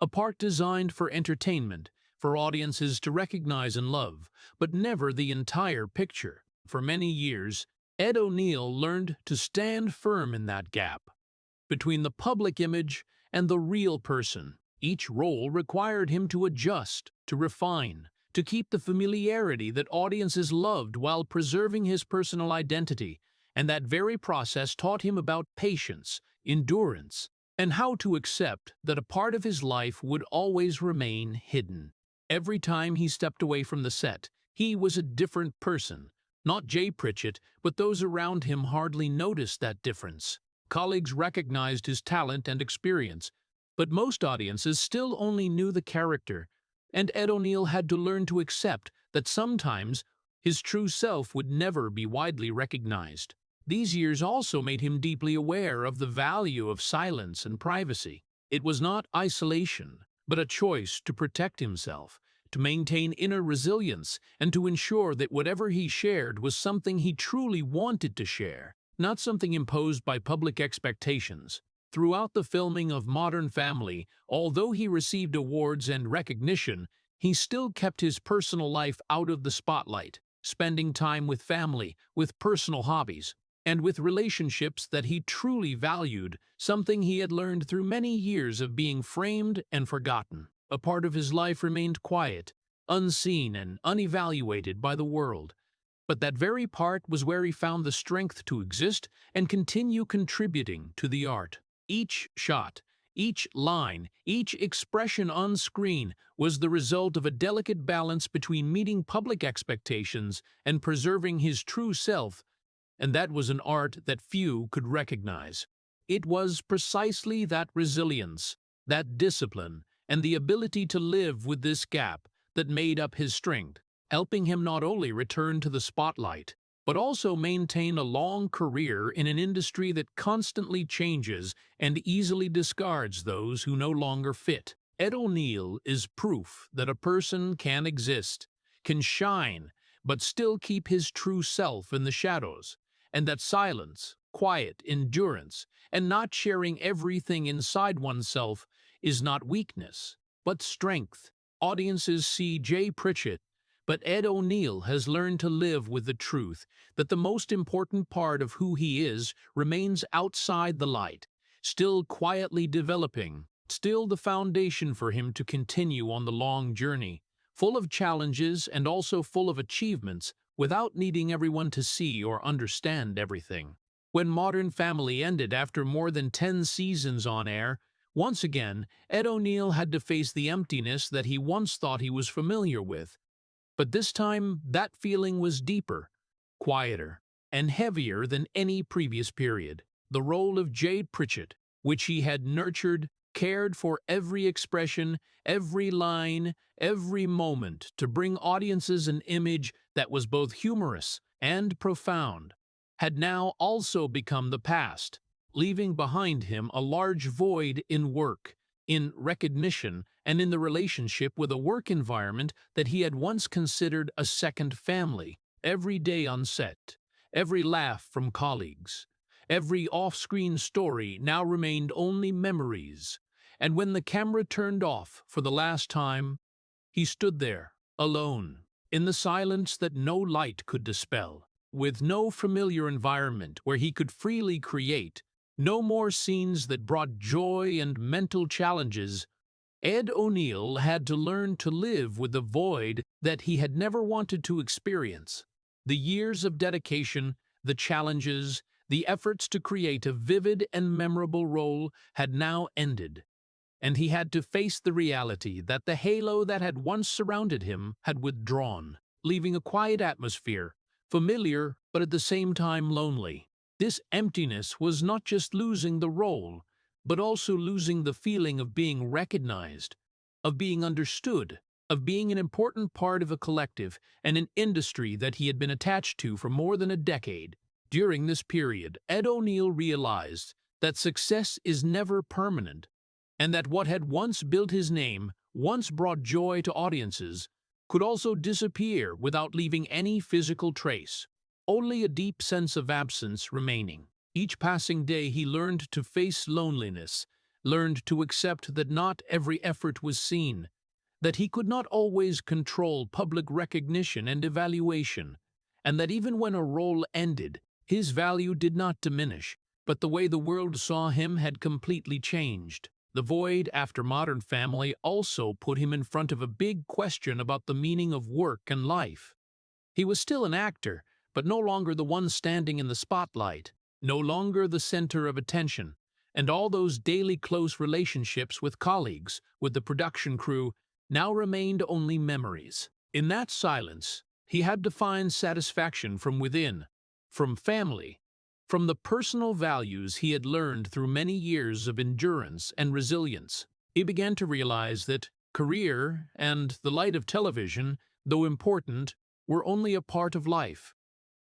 a part designed for entertainment, for audiences to recognize and love, but never the entire picture. For many years, Ed O'Neill learned to stand firm in that gap between the public image and the real person. Each role required him to adjust, to refine, to keep the familiarity that audiences loved while preserving his personal identity, and that very process taught him about patience, endurance, and how to accept that a part of his life would always remain hidden. Every time he stepped away from the set, he was a different person. Not Jay Pritchett, but those around him hardly noticed that difference. Colleagues recognized his talent and experience, but most audiences still only knew the character, and Ed O'Neill had to learn to accept that sometimes His true self would never be widely recognized. These years also made him deeply aware of the value of silence and privacy. It was not isolation, but a choice to protect himself, to maintain inner resilience, and to ensure that whatever he shared was something he truly wanted to share, not something imposed by public expectations. Throughout the filming of Modern Family, although he received awards and recognition, he still kept his personal life out of the spotlight, spending time with family, with personal hobbies, and with relationships that he truly valued, something he had learned through many years of being framed and forgotten. A part of his life remained quiet, unseen and unevaluated by the world. But that very part was where he found the strength to exist and continue contributing to the art. Each shot, each line, each expression on screen was the result of a delicate balance between meeting public expectations and preserving his true self, and that was an art that few could recognize. It was precisely that resilience, that discipline, and the ability to live with this gap that made up his strength, helping him not only return to the spotlight, but also maintain a long career in an industry that constantly changes and easily discards those who no longer fit. Ed O'Neill is proof that a person can exist, can shine, but still keep his true self in the shadows, and that silence, quiet, endurance, and not sharing everything inside oneself is not weakness, but strength. Audiences see Jay Pritchett, but Ed O'Neill has learned to live with the truth that the most important part of who he is remains outside the light, still quietly developing, still the foundation for him to continue on the long journey, full of challenges and also full of achievements, without needing everyone to see or understand everything. When Modern Family ended after more than 10 seasons on air, once again, Ed O'Neill had to face the emptiness that he once thought he was familiar with. But this time, that feeling was deeper, quieter, and heavier than any previous period. The role of Jade Pritchett, which he had nurtured, cared for every expression, every line, every moment to bring audiences an image that was both humorous and profound, had now also become the past, leaving behind him a large void in work, in recognition, and in the relationship with a work environment that he had once considered a second family. Every day on set, every laugh from colleagues, every off-screen story now remained only memories, and when the camera turned off for the last time, he stood there, alone, in the silence that no light could dispel, with no familiar environment where he could freely create, no more scenes that brought joy and mental challenges. Ed O'Neill had to learn to live with the void that he had never wanted to experience. The years of dedication, the challenges, the efforts to create a vivid and memorable role had now ended, and he had to face the reality that the halo that had once surrounded him had withdrawn, leaving a quiet atmosphere, familiar but at the same time lonely. This emptiness was not just losing the role, but also losing the feeling of being recognized, of being understood, of being an important part of a collective and an industry that he had been attached to for more than a decade. During this period, Ed O'Neill realized that success is never permanent, and that what had once built his name, once brought joy to audiences, could also disappear without leaving any physical trace, only a deep sense of absence remaining. Each passing day he learned to face loneliness, learned to accept that not every effort was seen, that he could not always control public recognition and evaluation, and that even when a role ended, his value did not diminish, but the way the world saw him had completely changed. The void after Modern Family also put him in front of a big question about the meaning of work and life. He was still an actor, but no longer the one standing in the spotlight, no longer the center of attention, and all those daily close relationships with colleagues, with the production crew, now remained only memories. In that silence, he had to find satisfaction from within, from family, from the personal values he had learned through many years of endurance and resilience. He began to realize that career and the light of television, though important, were only a part of life,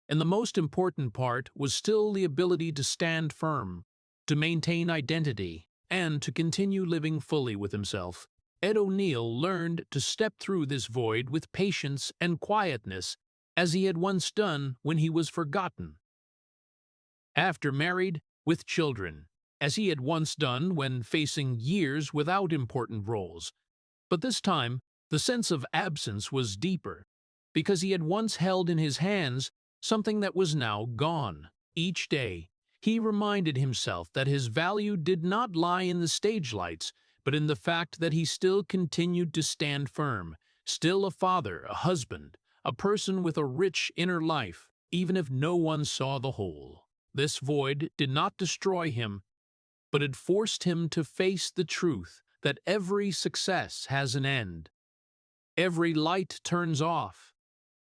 and the most important part was still the ability to stand firm, to maintain identity, and to continue living fully with himself. Ed O'Neill learned to step through this void with patience and quietness, as he had once done when he was forgotten. After married, with children, as he had once done when facing years without important roles. But this time, the sense of absence was deeper, because he had once held in his hands something that was now gone. Each day, he reminded himself that his value did not lie in the stage lights, but in the fact that he still continued to stand firm, still a father, a husband, a person with a rich inner life, even if no one saw the whole. This void did not destroy him, but it forced him to face the truth that every success has an end. Every light turns off.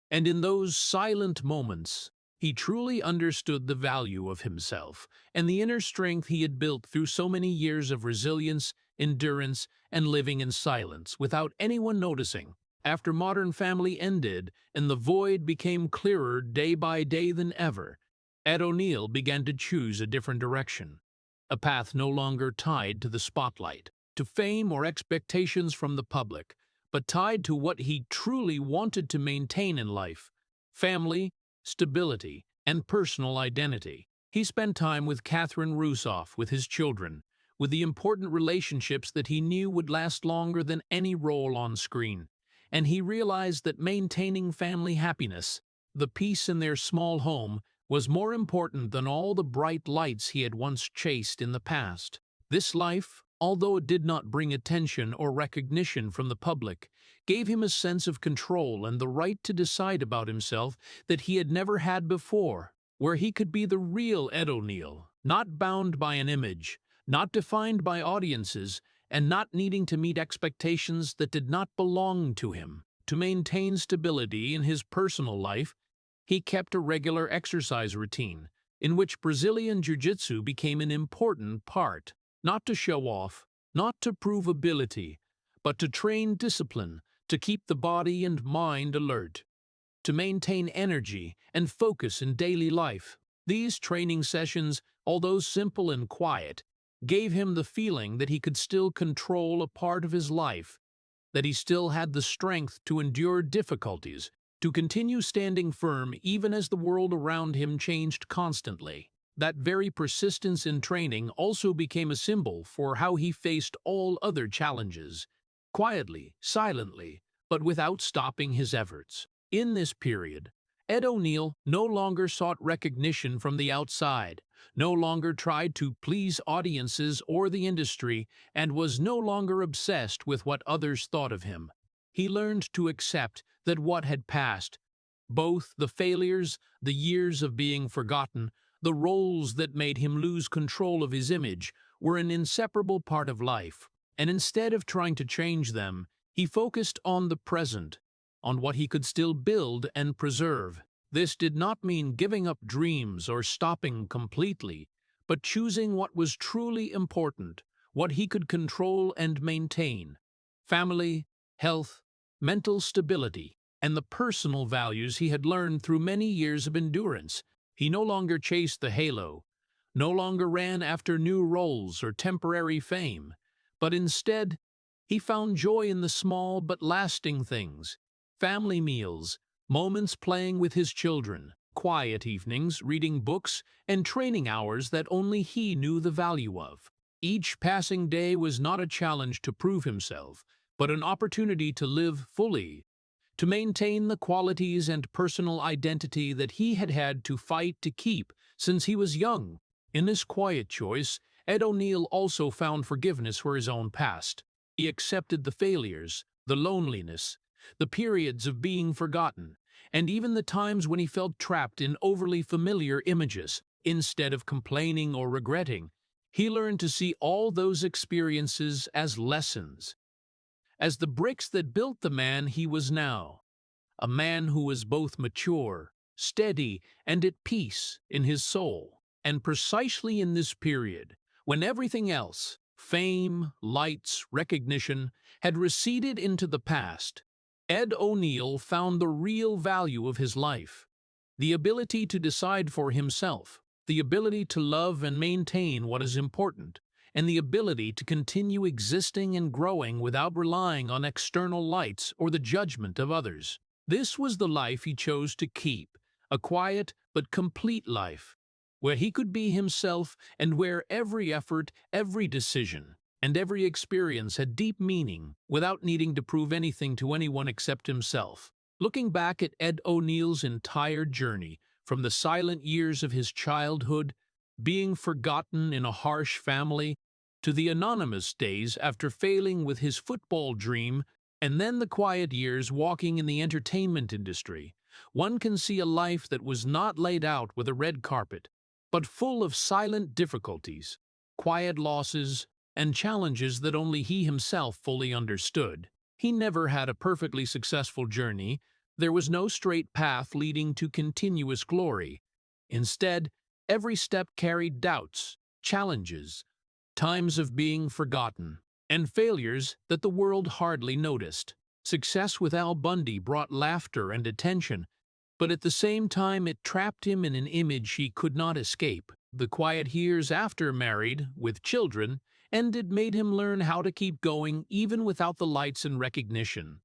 And in those silent moments, he truly understood the value of himself and the inner strength he had built through so many years of resilience, endurance, and living in silence without anyone noticing. After Modern Family ended and the void became clearer day by day than ever, Ed O'Neill began to choose a different direction, a path no longer tied to the spotlight, to fame or expectations from the public, but tied to what he truly wanted to maintain in life: family, stability, and personal identity. He spent time with Catherine Rusoff, with his children, with the important relationships that he knew would last longer than any role on screen. And he realized that maintaining family happiness, the peace in their small home, was more important than all the bright lights he had once chased in the past. This life, although it did not bring attention or recognition from the public, gave him a sense of control and the right to decide about himself that he had never had before, where he could be the real Ed O'Neill, not bound by an image, not defined by audiences, and not needing to meet expectations that did not belong to him. To maintain stability in his personal life, he kept a regular exercise routine, in which Brazilian Jiu-Jitsu became an important part, not to show off, not to prove ability, but to train discipline, to keep the body and mind alert, to maintain energy and focus in daily life. These training sessions, although simple and quiet, gave him the feeling that he could still control a part of his life, that he still had the strength to endure difficulties, to continue standing firm even as the world around him changed constantly. That very persistence in training also became a symbol for how he faced all other challenges, quietly, silently, but without stopping his efforts. In this period, Ed O'Neill no longer sought recognition from the outside, no longer tried to please audiences or the industry, and was no longer obsessed with what others thought of him. He learned to accept that what had passed, both the failures, the years of being forgotten, the roles that made him lose control of his image, were an inseparable part of life, and instead of trying to change them, he focused on the present, on what he could still build and preserve. This did not mean giving up dreams or stopping completely, but choosing what was truly important, what he could control and maintain: family, health, mental stability, and the personal values he had learned through many years of endurance. He no longer chased the halo, no longer ran after new roles or temporary fame, but instead, he found joy in the small but lasting things: family meals, moments playing with his children, quiet evenings reading books, and training hours that only he knew the value of. Each passing day was not a challenge to prove himself, but an opportunity to live fully, to maintain the qualities and personal identity that he had had to fight to keep since he was young. In this quiet choice, Ed O'Neill also found forgiveness for his own past. He accepted the failures, the loneliness, the periods of being forgotten, and even the times when he felt trapped in overly familiar images. Instead of complaining or regretting, he learned to see all those experiences as lessons, as the bricks that built the man he was now, a man who was both mature, steady, and at peace in his soul. And precisely in this period, when everything else, fame, lights, recognition, had receded into the past, Ed O'Neill found the real value of his life: the ability to decide for himself, the ability to love and maintain what is important, and the ability to continue existing and growing without relying on external lights or the judgment of others. This was the life he chose to keep, a quiet but complete life, where he could be himself and where every effort, every decision, and every experience had deep meaning without needing to prove anything to anyone except himself. Looking back at Ed O'Neill's entire journey, from the silent years of his childhood, being forgotten in a harsh family, to the anonymous days after failing with his football dream, and then the quiet years walking in the entertainment industry, one can see a life that was not laid out with a red carpet, but full of silent difficulties, quiet losses, and challenges that only he himself fully understood. He never had a perfectly successful journey. There was no straight path leading to continuous glory. Instead, every step carried doubts, challenges, times of being forgotten, and failures that the world hardly noticed. Success with Al Bundy brought laughter and attention, but at the same time it trapped him in an image he could not escape. The quiet years after married, with children, ended made him learn how to keep going even without the lights and recognition.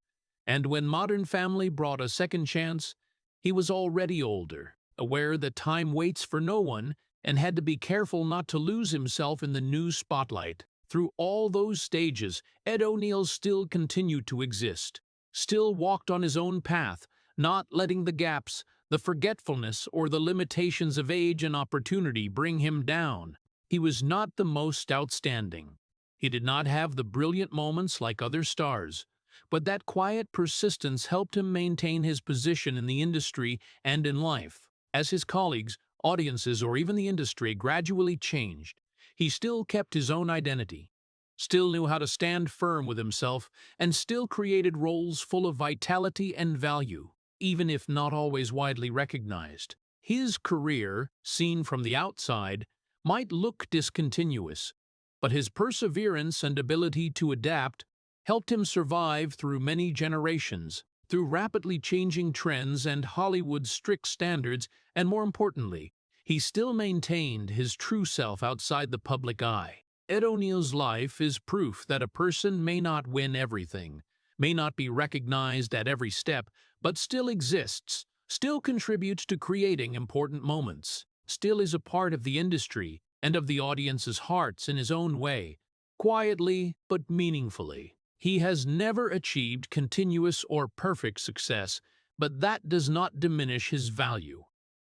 And when Modern Family brought a second chance, he was already older, aware that time waits for no one, and had to be careful not to lose himself in the new spotlight. Through all those stages, Ed O'Neill still continued to exist, still walked on his own path, not letting the gaps, the forgetfulness, or the limitations of age and opportunity bring him down. He was not the most outstanding. He did not have the brilliant moments like other stars, but that quiet persistence helped him maintain his position in the industry and in life. As his colleagues, audiences, or even the industry gradually changed, he still kept his own identity, still knew how to stand firm with himself, and still created roles full of vitality and value, even if not always widely recognized. His career, seen from the outside, might look discontinuous, but his perseverance and ability to adapt helped him survive through many generations, through rapidly changing trends and Hollywood's strict standards, and more importantly, he still maintained his true self outside the public eye. Ed O'Neill's life is proof that a person may not win everything, may not be recognized at every step, but still exists, still contributes to creating important moments, still is a part of the industry and of the audience's hearts in his own way, quietly but meaningfully. He has never achieved continuous or perfect success, but that does not diminish his value.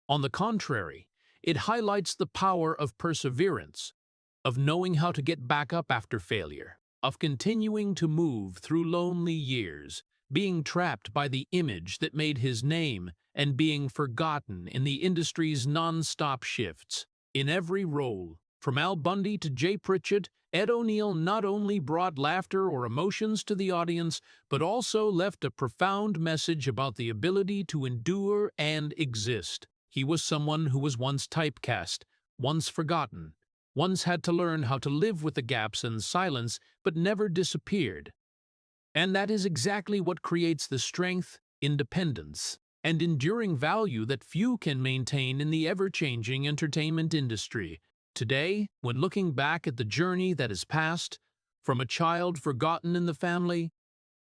On the contrary, it highlights the power of perseverance, of knowing how to get back up after failure, of continuing to move through lonely years, being trapped by the image that made his name, and being forgotten in the industry's non-stop shifts. In every role, from Al Bundy to Jay Pritchett, Ed O'Neill not only brought laughter or emotions to the audience, but also left a profound message about the ability to endure and exist. He was someone who was once typecast, once forgotten, once had to learn how to live with the gaps and silence, but never disappeared. And that is exactly what creates the strength, independence, and enduring value that few can maintain in the ever-changing entertainment industry. Today, when looking back at the journey that has passed, from a child forgotten in the family,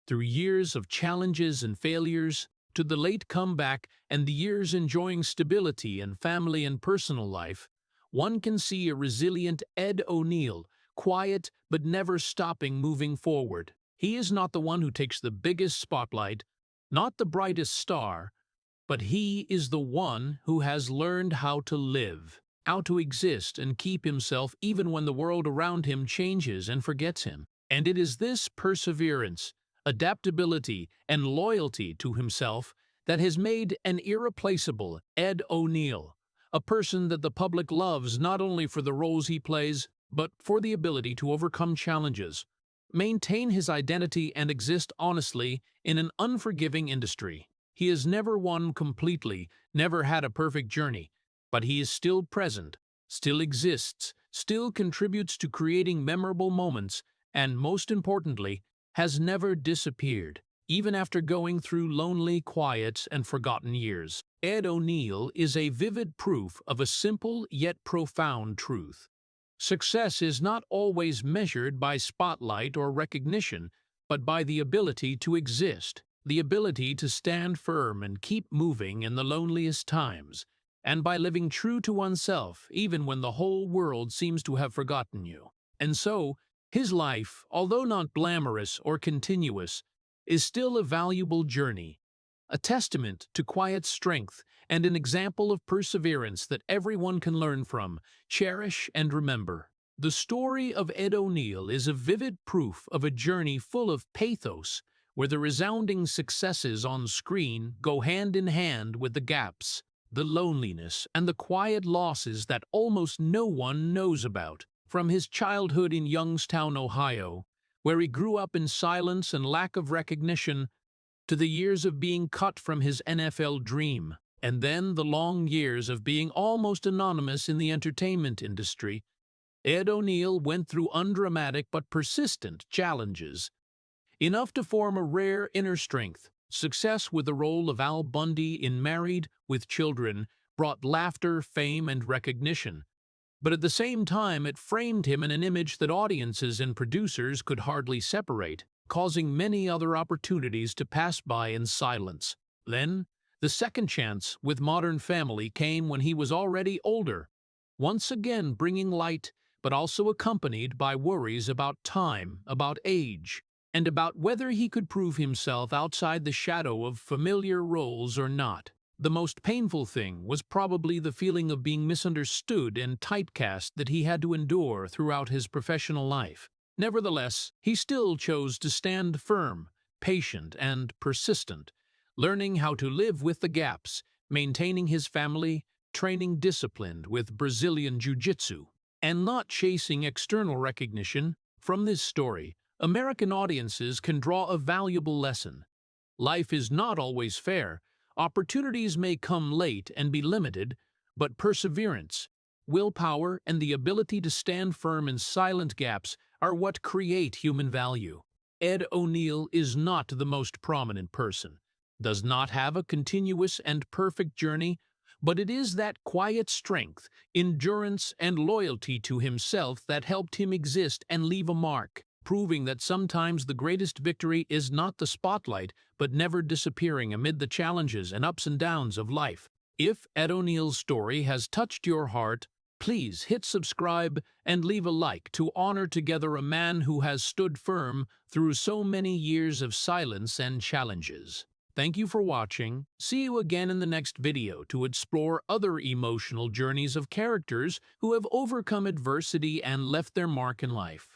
through years of challenges and failures, to the late comeback and the years enjoying stability in family and personal life, one can see a resilient Ed O'Neill, quiet but never stopping moving forward. He is not the one who takes the biggest spotlight, not the brightest star, but he is the one who has learned how to live, how to exist and keep himself even when the world around him changes and forgets him. And it is this perseverance, adaptability, and loyalty to himself that has made an irreplaceable Ed O'Neill, a person that the public loves not only for the roles he plays, but for the ability to overcome challenges, maintain his identity, and exist honestly in an unforgiving industry. He has never won completely, never had a perfect journey, but he is still present, still exists, still contributes to creating memorable moments, and most importantly, has never disappeared. even after going through lonely, quiet, and forgotten years. Ed O'Neill is a vivid proof of a simple yet profound truth. Success is not always measured by spotlight or recognition, but by the ability to exist, the ability to stand firm and keep moving in the loneliest times, and by living true to oneself even when the whole world seems to have forgotten you. And so, his life, although not glamorous or continuous, is still a valuable journey, a testament to quiet strength and an example of perseverance that everyone can learn from, cherish, and remember. The story of Ed O'Neill is a vivid proof of a journey full of pathos, where the resounding successes on screen go hand in hand with the gaps, the loneliness, and the quiet losses that almost no one knows about. From his childhood in Youngstown, Ohio, where he grew up in silence and lack of recognition, to the years of being cut from his NFL dream, and then the long years of being almost anonymous in the entertainment industry, Ed O'Neill went through undramatic but persistent challenges, enough to form a rare inner strength. Success with the role of Al Bundy in Married with Children brought laughter, fame, and recognition, but at the same time it framed him in an image that audiences and producers could hardly separate, causing many other opportunities to pass by in silence. Then, the second chance with Modern Family came when he was already older, once again bringing light, but also accompanied by worries about time, about age, and about whether he could prove himself outside the shadow of familiar roles or not. The most painful thing was probably the feeling of being misunderstood and typecast that he had to endure throughout his professional life. Nevertheless, he still chose to stand firm, patient, and persistent, learning how to live with the gaps, maintaining his family, training disciplined with Brazilian Jiu-Jitsu, and not chasing external recognition. From this story, American audiences can draw a valuable lesson. Life is not always fair. Opportunities may come late and be limited, but perseverance, willpower, and the ability to stand firm in silent gaps are what create human value. Ed O'Neill is not the most prominent person, does not have a continuous and perfect journey, but it is that quiet strength, endurance, and loyalty to himself that helped him exist and leave a mark, proving that sometimes the greatest victory is not the spotlight, but never disappearing amid the challenges and ups and downs of life. If Ed O'Neill's story has touched your heart, please hit subscribe and leave a like to honor together a man who has stood firm through so many years of silence and challenges. Thank you for watching. See you again in the next video to explore other emotional journeys of characters who have overcome adversity and left their mark in life.